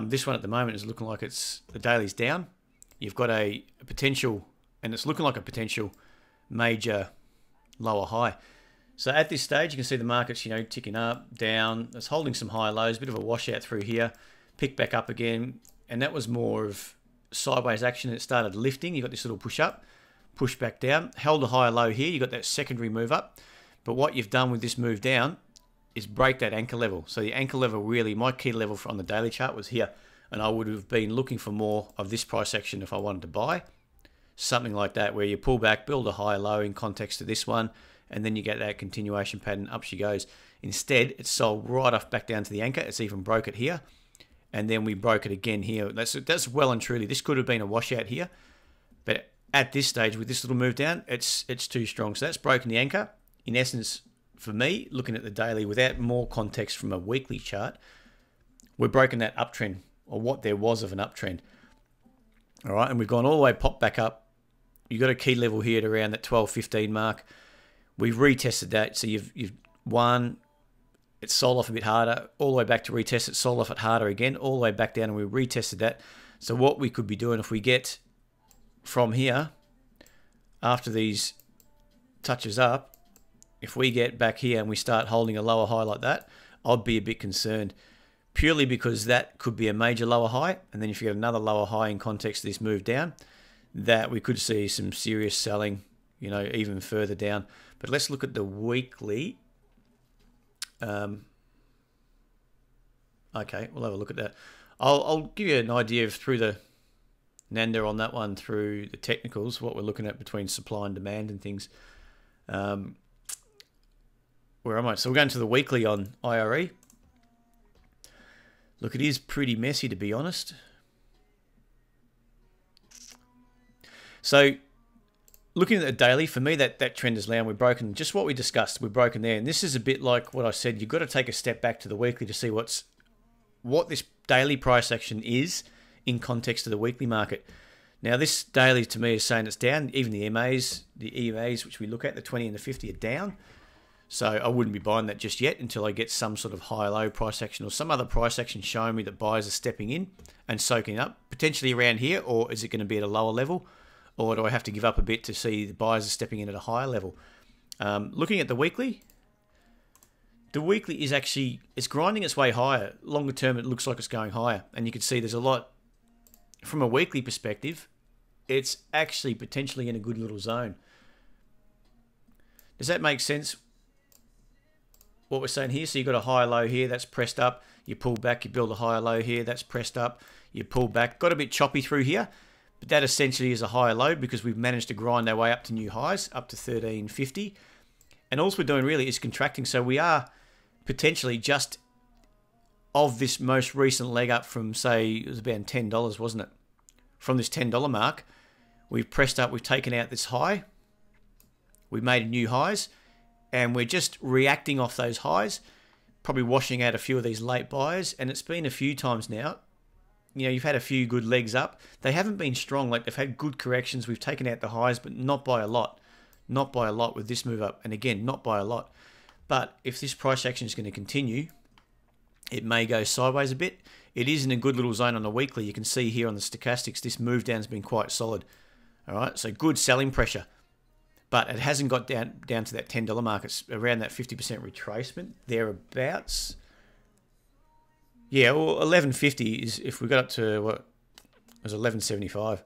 This one at the moment is looking like the daily's down. You've got a potential, and it's looking like a potential major lower high. So at this stage, you can see the market's, ticking up, down. It's holding some high lows, bit of a washout through here, pick back up again. And that was more of sideways action. It started lifting. You got this little push up, push back down, held a higher low here. You got that secondary move up. But what you've done with this move down, is break that anchor level. So the anchor level really, my key level on the daily chart was here. And I would have been looking for more of this price action if I wanted to buy. Something like that, where you pull back, build a high low in context to this one, and then you get that continuation pattern, up she goes. Instead, it's sold right off back down to the anchor. It's even broke it here. And then we broke it again here. That's well and truly. This could have been a washout here. But at this stage, with this little move down, it's too strong. So that's broken the anchor. In essence, for me, looking at the daily without more context from a weekly chart, we're broken that uptrend, or what there was of an uptrend. All right, and we've gone all the way, popped back up. You've got a key level here at around that 12.15 mark. We've retested that. So you've won. It's sold off a bit harder, all the way back to retest it, sold off it harder again, all the way back down, and we retested that. So what we could be doing if we get from here, after these touches up, if we get back here and we start holding a lower high like that, I'd be a bit concerned, purely because that could be a major lower high. And then if you get another lower high in context of this move down, that we could see some serious selling, you know, even further down. But let's look at the weekly. Okay, we'll have a look at that. I'll give you an idea of through the Nanda on that one, through the technicals, what we're looking at between supply and demand and things. Where am I? So we're going to the weekly on IRE. Look, it is pretty messy, to be honest. So looking at the daily, for me, that trend is low. We're broken, just what we discussed, we're broken there. And this is a bit like what I said, you've got to take a step back to the weekly to see what this daily price action is in context of the weekly market. Now, this daily to me is saying it's down. Even the EMAs, which we look at, the 20 and the 50 are down. So I wouldn't be buying that just yet until I get some sort of high-low price action or some other price action showing me that buyers are stepping in and soaking up, potentially around here, or is it going to be at a lower level? Or do I have to give up a bit to see the buyers are stepping in at a higher level? Looking at the weekly is actually, it's grinding its way higher. Longer term, it looks like it's going higher. And you can see there's a lot, from a weekly perspective, it's actually potentially in a good little zone. Does that make sense? What we're saying here, so you've got a higher low here, that's pressed up. You pull back, you build a higher low here, that's pressed up. You pull back, got a bit choppy through here. But that essentially is a higher low because we've managed to grind our way up to new highs, up to 1350. And all we're doing really is contracting. So we are potentially just of this most recent leg up from, say, it was about $10, wasn't it? From this $10 mark, we've pressed up, we've taken out this high. We've made new highs. And we're just reacting off those highs, probably washing out a few of these late buyers. And it's been a few times now. You know, you've had a few good legs up. They haven't been strong. Like, they've had good corrections. We've taken out the highs, but not by a lot. Not by a lot with this move up. And again, not by a lot. But if this price action is going to continue, it may go sideways a bit. It is in a good little zone on the weekly. You can see here on the stochastics, this move down has been quite solid. All right, so good selling pressure. But it hasn't got down to that $10 mark. It's around that 50% retracement, thereabouts. Yeah, well, 1150 is, if we got up to, what, it was 1175.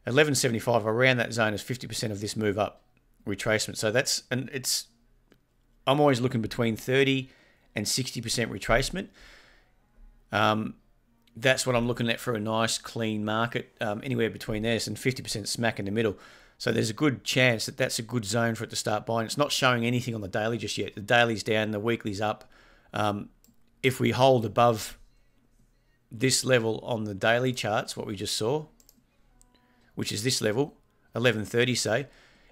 1175, around that zone is 50% of this move up retracement. So that's, and it's, I'm always looking between 30 and 60% retracement. That's what I'm looking at for a nice clean market, anywhere between there and 50% smack in the middle. So there's a good chance that that's a good zone for it to start buying. It's not showing anything on the daily just yet. The daily's down, the weekly's up. If we hold above this level on the daily charts, what we just saw, which is this level, 1130 say,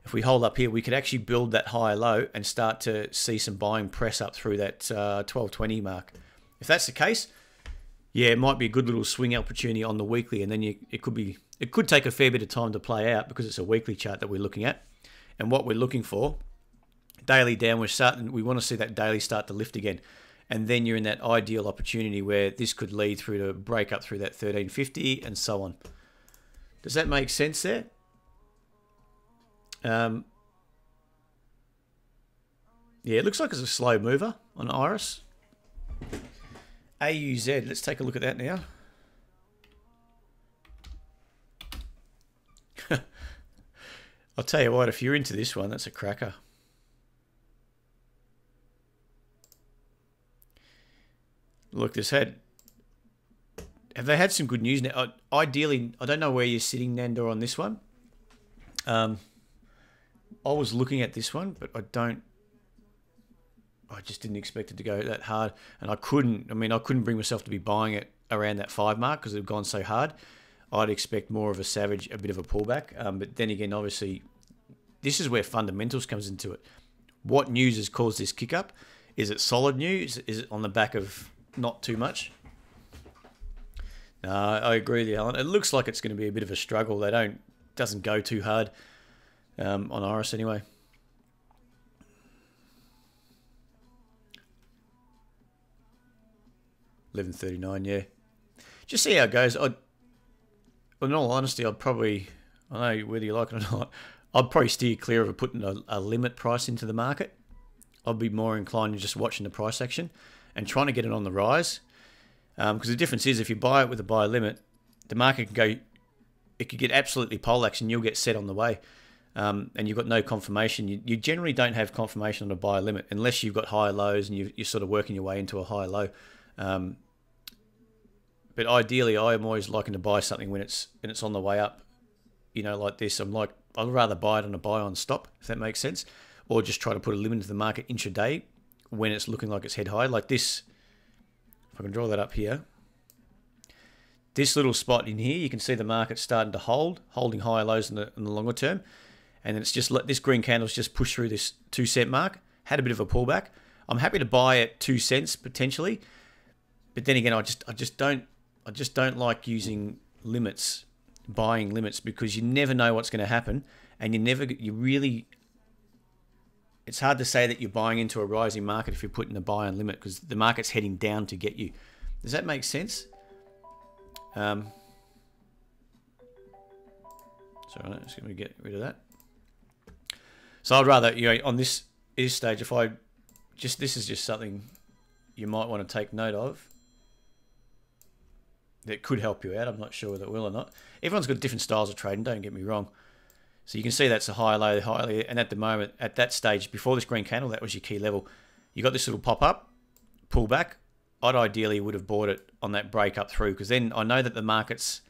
if we hold up here, we could actually build that higher low and start to see some buying press up through that 1220 mark. If that's the case, yeah, it might be a good little swing opportunity on the weekly, and then it could take a fair bit of time to play out because it's a weekly chart that we're looking at. And what we're looking for, daily down, we want to see that daily start to lift again. And then you're in that ideal opportunity where this could lead through to break up through that 1350 and so on. Does that make sense there? Yeah, it looks like it's a slow mover on Iris. AUZ, let's take a look at that now. I'll tell you what, if you're into this one, that's a cracker. Look, have they had some good news now? Ideally, I don't know where you're sitting, Nando, on this one. I was looking at this one, but I just didn't expect it to go that hard. And I couldn't bring myself to be buying it around that 5 mark because it had gone so hard. I'd expect more of a savage, a bit of a pullback. But then again, obviously, this is where fundamentals comes into it. What news has caused this kick up? Is it solid news? Is it on the back of not too much? No, I agree with you, Alan. It looks like it's going to be a bit of a struggle. Doesn't go too hard on Iris anyway. $11.39, yeah. Just see how it goes. In all honesty, I know whether you like it or not, I'd probably steer clear of putting a limit price into the market. I'd be more inclined to just watching the price action and trying to get it on the rise. Because the difference is if you buy it with a buy limit, the market it could get absolutely poleaxed and you'll get set on the way. And you've got no confirmation. You generally don't have confirmation on a buy limit unless you've got high lows and you're sort of working your way into a high low. But ideally, I am always liking to buy something when it's on the way up. Like this. I'd rather buy it on a buy on stop, if that makes sense, or just try to put a limit into the market intraday when it's looking like it's head high, like this. If I can draw that up here, this little spot in here, you can see the market starting to holding higher lows in the longer term, and then it's just let this green candle's just pushed through this 2 cent mark, had a bit of a pullback. I'm happy to buy at 2 cents potentially, but then again, I just don't like buying limits, because you never know what's going to happen, and it's hard to say that you're buying into a rising market if you're putting a buy on limit, because the market's heading down to get you. Does that make sense? Sorry, I'm just going to get rid of that. So I'd rather, on this stage, this is just something you might want to take note of that could help you out. I'm not sure whether it will or not. Everyone's got different styles of trading, don't get me wrong. So you can see that's a high, low, and at the moment, at that stage, before this green candle, that was your key level. You got this little pop-up, pull back. I'd ideally would have bought it on that break up through, because then I know that the market's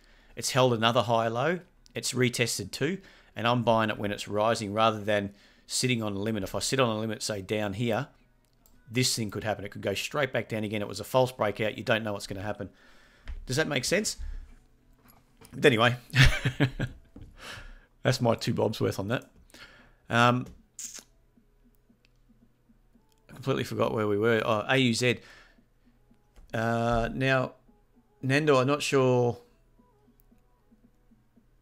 held another high low, it's retested too, and I'm buying it when it's rising rather than sitting on a limit. If I sit on a limit, say down here, this thing could happen. It could go straight back down again. It was a false breakout. You don't know what's going to happen. Does that make sense? But anyway, that's my 2 bobs worth on that. I completely forgot where we were. Oh, AUZ. Now, Nando, I'm not sure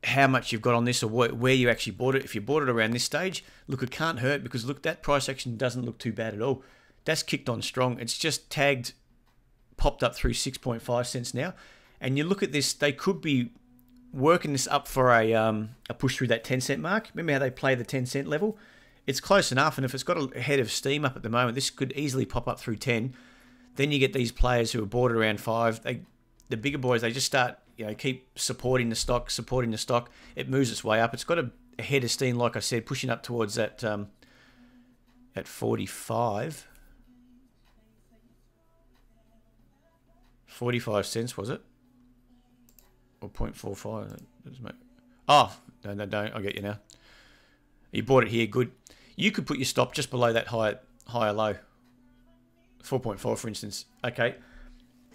how much you've got on this or where you actually bought it. If you bought it around this stage, look, it can't hurt, because look, that price action doesn't look too bad at all. That's kicked on strong. It's just popped up through 6.5 cents now. And you look at this, they could be working this up for a push through that 10 cent mark. Remember how they play the 10 cent level? It's close enough, and if it's got a head of steam up at the moment, this could easily pop up through 10. Then you get these players who are bought around 5. The bigger boys, they just start, keep supporting the stock. It moves its way up. It's got a head of steam, like I said, pushing up towards that at 45. 45 cents, was it? Or 0.45. Oh, no, don't. I get you now. You bought it here, good. You could put your stop just below that higher low. 4.4, for instance. Okay.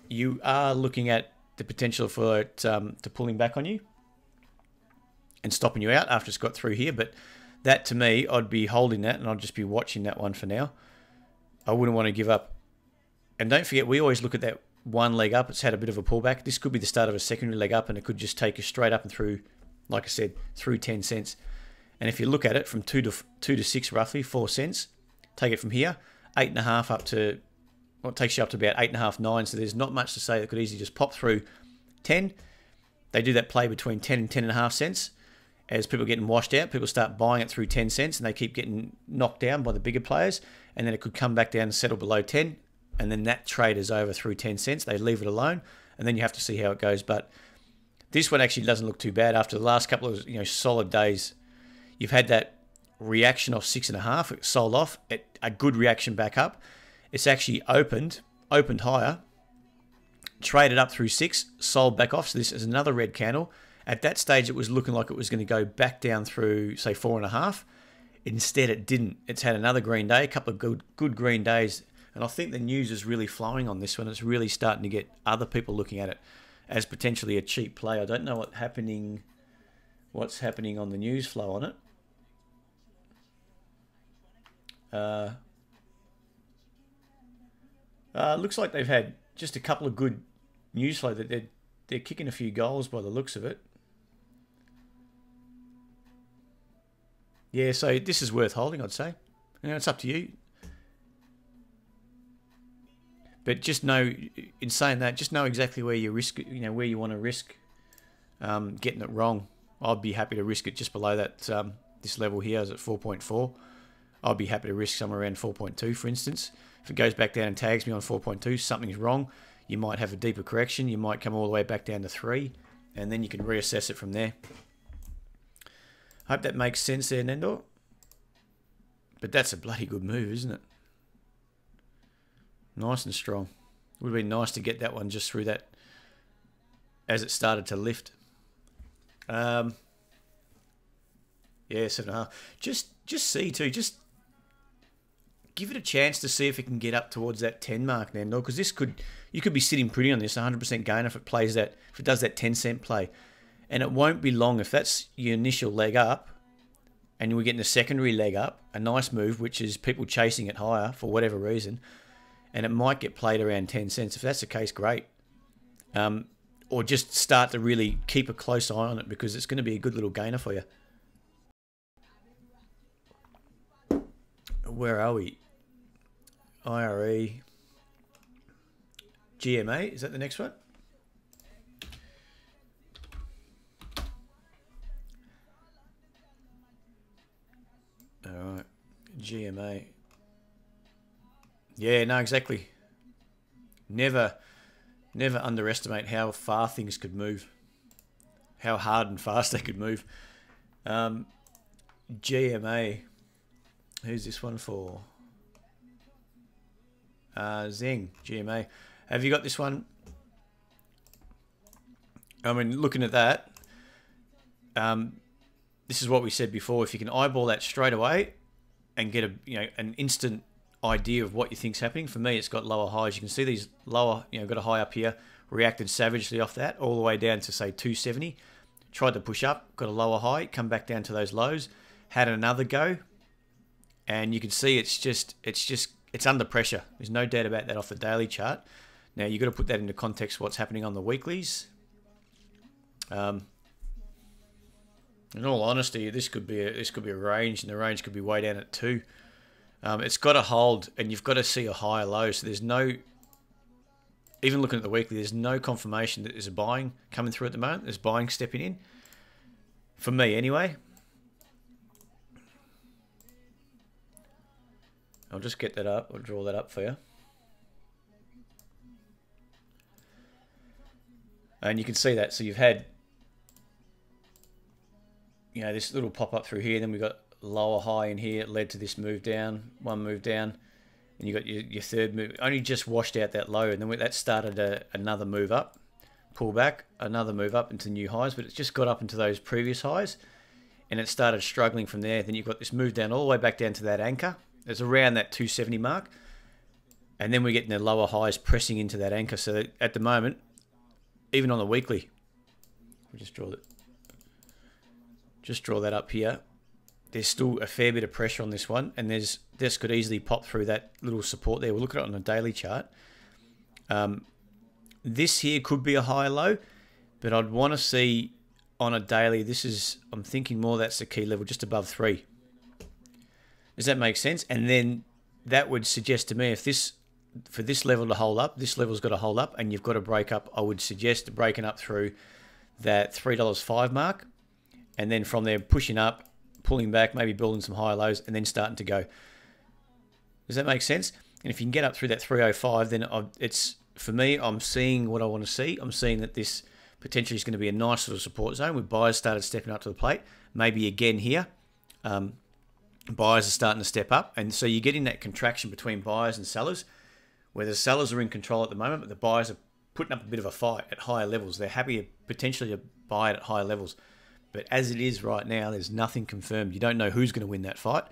You are looking at the potential for it to pulling back on you and stopping you out after it's got through here. But that, to me, I'd be holding that, and I'd just be watching that one for now. I wouldn't want to give up. And don't forget, we always look at that one leg up. It's had a bit of a pullback. This could be the start of a secondary leg up, and it could just take us straight up and through, like I said, through 10 cents. And if you look at it from 2 to 6, roughly 4 cents, take it from here, 8.5 up to, well, it takes you up to about 8.5, 9. So there's not much to say. That could easily just pop through 10. They do that play between 10 and 10.5 cents. As people are getting washed out, people start buying it through 10 cents, and they keep getting knocked down by the bigger players. And then it could come back down and settle below 10. And then that trade is over through 10 cents. They leave it alone, and then you have to see how it goes. But this one actually doesn't look too bad. After the last couple of solid days, you've had that reaction of 6.5. It sold off. A good reaction back up. It's actually opened higher, traded up through 6, sold back off. So this is another red candle. At that stage, it was looking like it was going to go back down through, say, 4.5. Instead, it didn't. It's had another green day, a couple of good green days. And I think the news is really flowing on this one. It's really starting to get other people looking at it as potentially a cheap play. I don't know what's happening on the news flow on it. Looks like they've had just a couple of good news flow. That they're kicking a few goals by the looks of it. Yeah, so this is worth holding, I'd say. You know, it's up to you. But just know, in saying that, just know exactly where you risk, where you want to risk getting it wrong. I'd be happy to risk it just below that. This level here is at 4.4. I'd be happy to risk somewhere around 4.2, for instance. If it goes back down and tags me on 4.2, something's wrong. You might have a deeper correction. You might come all the way back down to 3, and then you can reassess it from there. Hope that makes sense there, Nendor. But that's a bloody good move, isn't it? Nice and strong. Would have been nice to get that one just through that as it started to lift. Yeah, 7.5. Just see too. Just give it a chance to see if it can get up towards that 10 mark, Nendor, because you could be sitting pretty on this 100% gain if it plays that, if it does that 10-cent play. And it won't be long if that's your initial leg up and we're getting a secondary leg up, a nice move, which is people chasing it higher for whatever reason, and it might get played around 10 cents. If that's the case, great. Or just start to really keep a close eye on it because it's going to be a good little gainer for you. Where are we? IRE. GMA, is that the next one? Alright, GMA. Yeah, no, exactly. Never underestimate how far things could move. How hard and fast they could move. GMA. Who's this one for? Zeng, GMA. Have you got this one? I mean, looking at that, this is what we said before. If you can eyeball that straight away and get an instant idea of what you think's happening. For me, it's got lower highs. You can see these lower, got a high up here, reacted savagely off that, all the way down to say 270. Tried to push up, got a lower high, come back down to those lows, had another go, and you can see it's under pressure. There's no doubt about that off the daily chart. Now you've got to put that into context. What's happening on the weeklies? In all honesty, this could be a range, and the range could be way down at 2. It's got to hold, and you've got to see a higher low. So there's no, even looking at the weekly, there's no confirmation that there's a buying coming through at the moment. There's buying stepping in. For me, anyway. I'll just get that up. I'll draw that up for you. And you can see that. So you've had, this little pop up through here. Then we've got lower high in here. It led to this move down, one move down. And you got your third move. Only just washed out that low. And then that started another move up. Pull back, another move up into new highs. But it's just got up into those previous highs. And it started struggling from there. Then you've got this move down all the way back down to that anchor. It's around that 270 mark. And then we're getting the lower highs pressing into that anchor. So that at the moment, even on the weekly, we'll just draw that up here. There's still a fair bit of pressure on this one, and this could easily pop through that little support there. We'll look at it on a daily chart. This here could be a high low, but I'd want to see on a daily. I'm thinking more that's the key level, just above 3. Does that make sense? And then that would suggest to me for this level to hold up, this level's got to hold up, and you've got to break up. I would suggest breaking up through that $3.05 mark, and then from there pushing up, pulling back, maybe building some higher lows, and then starting to go. Does that make sense? And if you can get up through that 305, then for me, I'm seeing what I want to see. I'm seeing that this potentially is going to be a nice little support zone with buyers started stepping up to the plate. Maybe again here. Buyers are starting to step up, and so you're getting that contraction between buyers and sellers, where the sellers are in control at the moment, but the buyers are putting up a bit of a fight at higher levels. They're happy potentially to buy it at higher levels. But as it is right now, there's nothing confirmed. You don't know who's going to win that fight.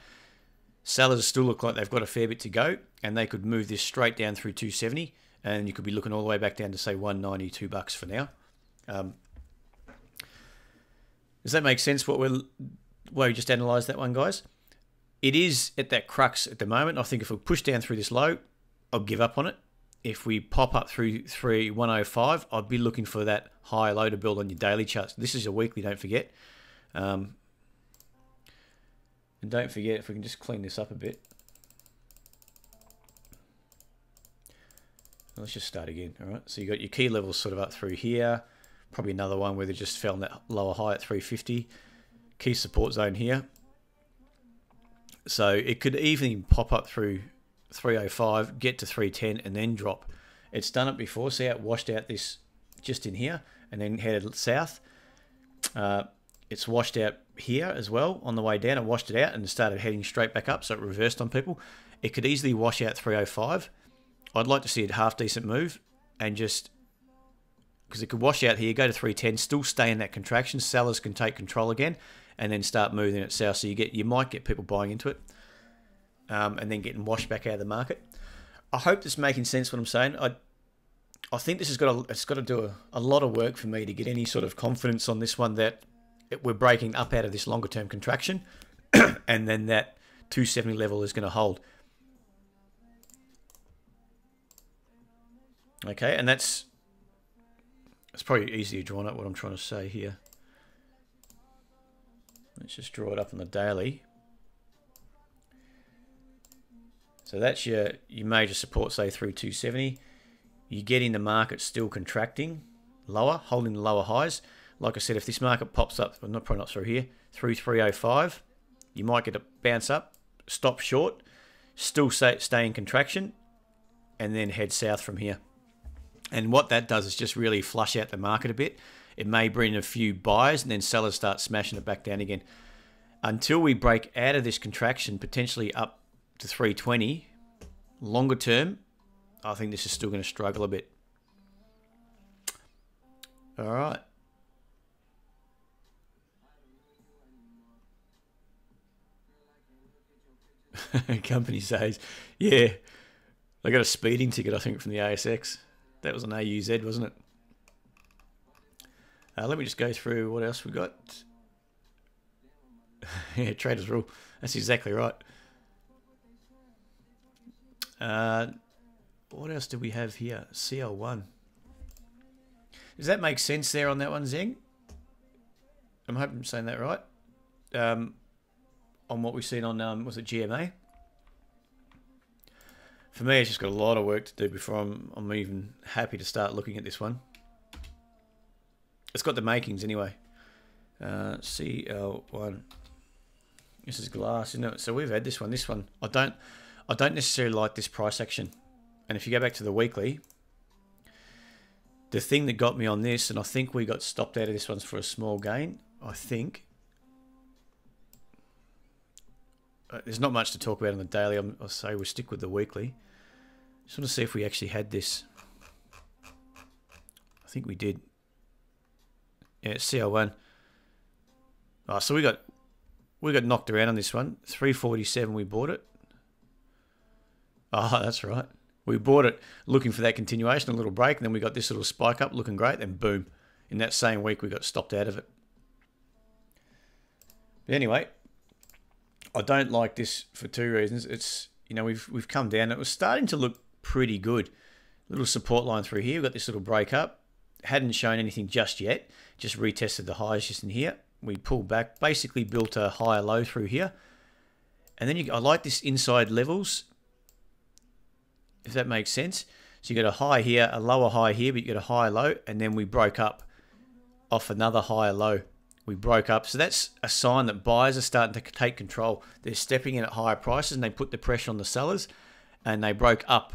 Sellers still look like they've got a fair bit to go, and they could move this straight down through 270, and you could be looking all the way back down to, say, $192 for now. Does that make sense, where we just analysed that one, guys? It is at that crux at the moment. I think if we push down through this low, I'll give up on it. If we pop up through 105, I'd be looking for that higher low to build on your daily charts. This is a weekly, don't forget. And don't forget, if we can just clean this up a bit. Let's just start again. All right, so you got your key levels sort of up through here. Probably another one where they just fell in that lower high at 350. Key support zone here. So it could even pop up through 305, get to 310, and then drop. It's done it before. See how it washed out this just in here and then headed south. It's washed out here as well on the way down. It washed it out and started heading straight back up, so it reversed on people. It could easily wash out 305. I'd like to see a half decent move, and just because it could wash out here, go to 310, still stay in that contraction. Sellers can take control again and then start moving it south. So you might get people buying into it, and then getting washed back out of the market. I hope this is making sense what I'm saying. I think this has got to do a lot of work for me to get any sort of confidence on this one that we're breaking up out of this longer term contraction, and then that 270 level is going to hold. Okay, and it's probably easier drawn up what I'm trying to say here. Let's just draw it up on the daily. So that's your major support, say through 270. You get in the market still contracting lower, holding the lower highs. Like I said, if this market pops up, well, probably not through here, through 305, you might get a bounce up, stop short, still stay in contraction, and then head south from here. And what that does is just really flush out the market a bit. It may bring a few buyers, and then sellers start smashing it back down again. Until we break out of this contraction, potentially up to 320, longer term, I think this is still going to struggle a bit. All right. Company says, yeah, they got a speeding ticket, I think, from the ASX. That was an AUZ, wasn't it? Let me just go through what else we got. Yeah, traders rule. That's exactly right. What else do we have here? CL1. Does that make sense there on that one, Zeng? I'm hoping I'm saying that right. On what we've seen on, was it GMA? For me, it's just got a lot of work to do before I'm even happy to start looking at this one. It's got the makings anyway. CL1. This is glass, isn't it? So we've had this one. This one, I don't necessarily like this price action. And if you go back to the weekly, the thing that got me on this, and I think we got stopped out of this one for a small gain, I think. There's not much to talk about on the daily. I'll say we'll stick with the weekly. Just want to see if we actually had this. I think we did. Yeah, it's CL1. Oh, so we got knocked around on this one. 347 we bought it. Oh, that's right. We bought it looking for that continuation, a little break, and then we got this little spike up looking great, then boom. In that same week we got stopped out of it. But anyway, I don't like this for two reasons. It's, you know, we've come down. It was starting to look pretty good. Little support line through here. We've got this little break up. Hadn't shown anything just yet. Just retested the highs just in here. We pulled back, basically built a higher low through here. And then I like this inside levels, if that makes sense. So you got a high here, a lower high here, but you got a higher low, and then we broke up off another higher low. We broke up. So that's a sign that buyers are starting to take control. They're stepping in at higher prices, and they put the pressure on the sellers, and they broke up.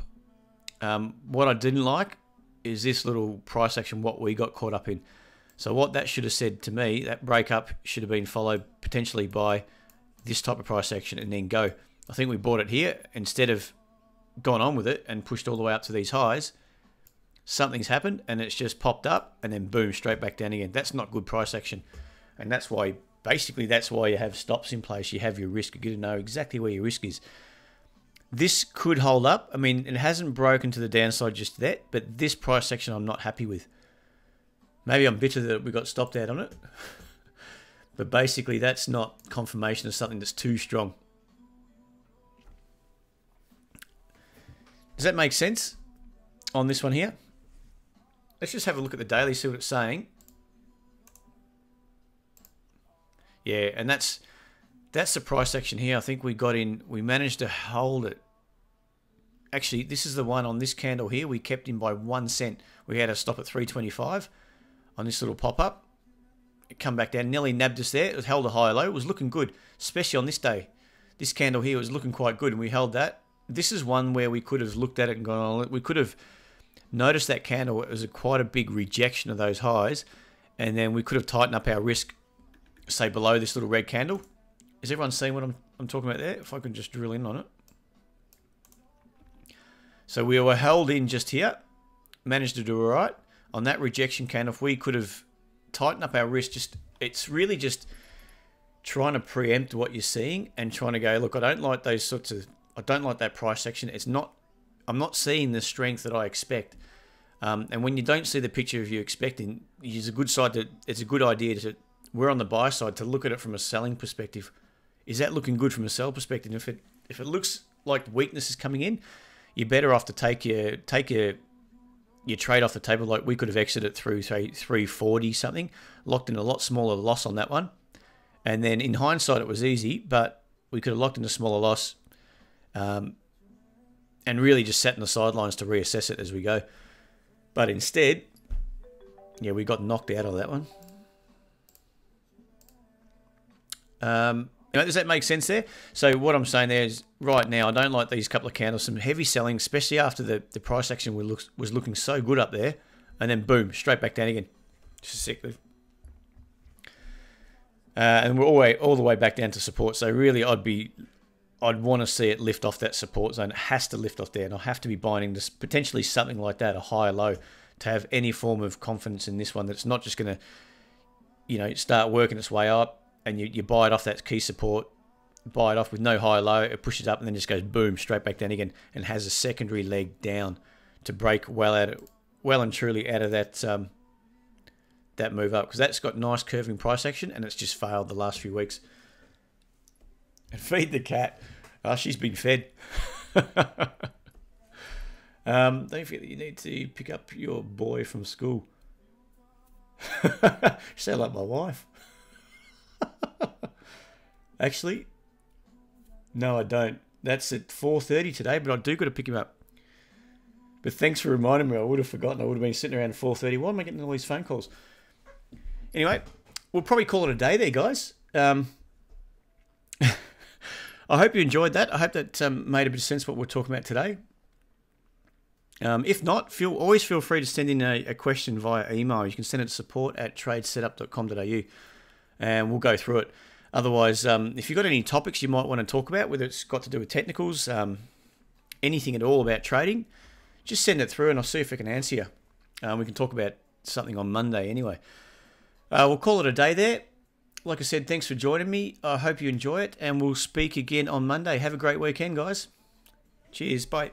What I didn't like is this little price action, what we got caught up in. So what that should have said to me, that breakup should have been followed potentially by this type of price action and then go. I think we bought it here instead of gone on with it and pushed all the way up to these highs. something's happened and it's just popped up and then boom, straight back down again. That's not good price action. And that's why, basically, that's why you have stops in place. You have your risk. You got to know exactly where your risk is. This could hold up. I mean, it hasn't broken to the downside just yet, but this price action I'm not happy with. Maybe I'm bitter that we got stopped out on it. But basically, that's not confirmation of something that's too strong. Does that make sense on this one here? Let's just have a look at the daily, see what it's saying. Yeah, and that's the price action here. I think we got in, we managed to hold it. Actually, this is the one on this candle here. We kept in by 1 cent. We had a stop at 325 on this little pop-up. It come back down, nearly nabbed us there. It held a high low. It was looking good, especially on this day. This candle here was looking quite good, and we held that. This is one where we could have looked at it and gone, we could have noticed that candle. It was quite a big rejection of those highs, and then we could have tightened up our risk, say below this little red candle. Is everyone seeing what I'm talking about there? If I can just drill in on it. So we were held in just here, managed to do all right on that rejection candle. If we could have tightened up our risk, it's really just trying to preempt what you're seeing and trying to go, look, I don't like those sorts of, I don't like that price action. It's not, I'm not seeing the strength that I expect. And when you don't see the picture of you expecting, it's a good side to, it's a good idea to, we're on the buy side to look at it from a selling perspective. Is that looking good from a sell perspective? If it looks like weakness is coming in, you're better off to take your trade off the table. Like we could have exited through say 340 something, locked in a lot smaller loss on that one, and then in hindsight it was easy, but we could have locked in a smaller loss, and really just sat in the sidelines to reassess it as we go. But instead, yeah, we got knocked out of that one. Does that make sense there? So what I'm saying there is, right now, I don't like these couple of candles. Some heavy selling, especially after the price action was looking so good up there. And then boom, straight back down again. Just a sec. And we're all the way back down to support. So really, I'd want to see it lift off that support zone. It has to lift off there. And I'll have to be buying this, potentially something like that, a higher low, to have any form of confidence in this one. That's not just going to, start working its way up. And you buy it off that key support, buy it off with no high low, it pushes up and then just goes boom, straight back down again, and has a secondary leg down to break well and truly out of that that move up, because that's got nice curving price action and it's just failed the last few weeks. And feed the cat. Oh, she's been fed. Don't forget that you need to pick up your boy from school. You sound like my wife. Actually, no, I don't. That's at 4:30 today, but I do got to pick him up. But thanks for reminding me. I would have forgotten. I would have been sitting around at 4:30. Why am I getting all these phone calls? Anyway, we'll probably call it a day there, guys. I hope you enjoyed that. I hope that made a bit of sense what we're talking about today. If not, always feel free to send in a question via email. You can send it to support@tradesetup.com.au. And we'll go through it. Otherwise, if you've got any topics you might want to talk about, whether it's got to do with technicals, anything at all about trading, just send it through and I'll see if I can answer you. We can talk about something on Monday anyway. We'll call it a day there. Like I said, thanks for joining me. I hope you enjoy it, and we'll speak again on Monday. Have a great weekend, guys. Cheers. Bye.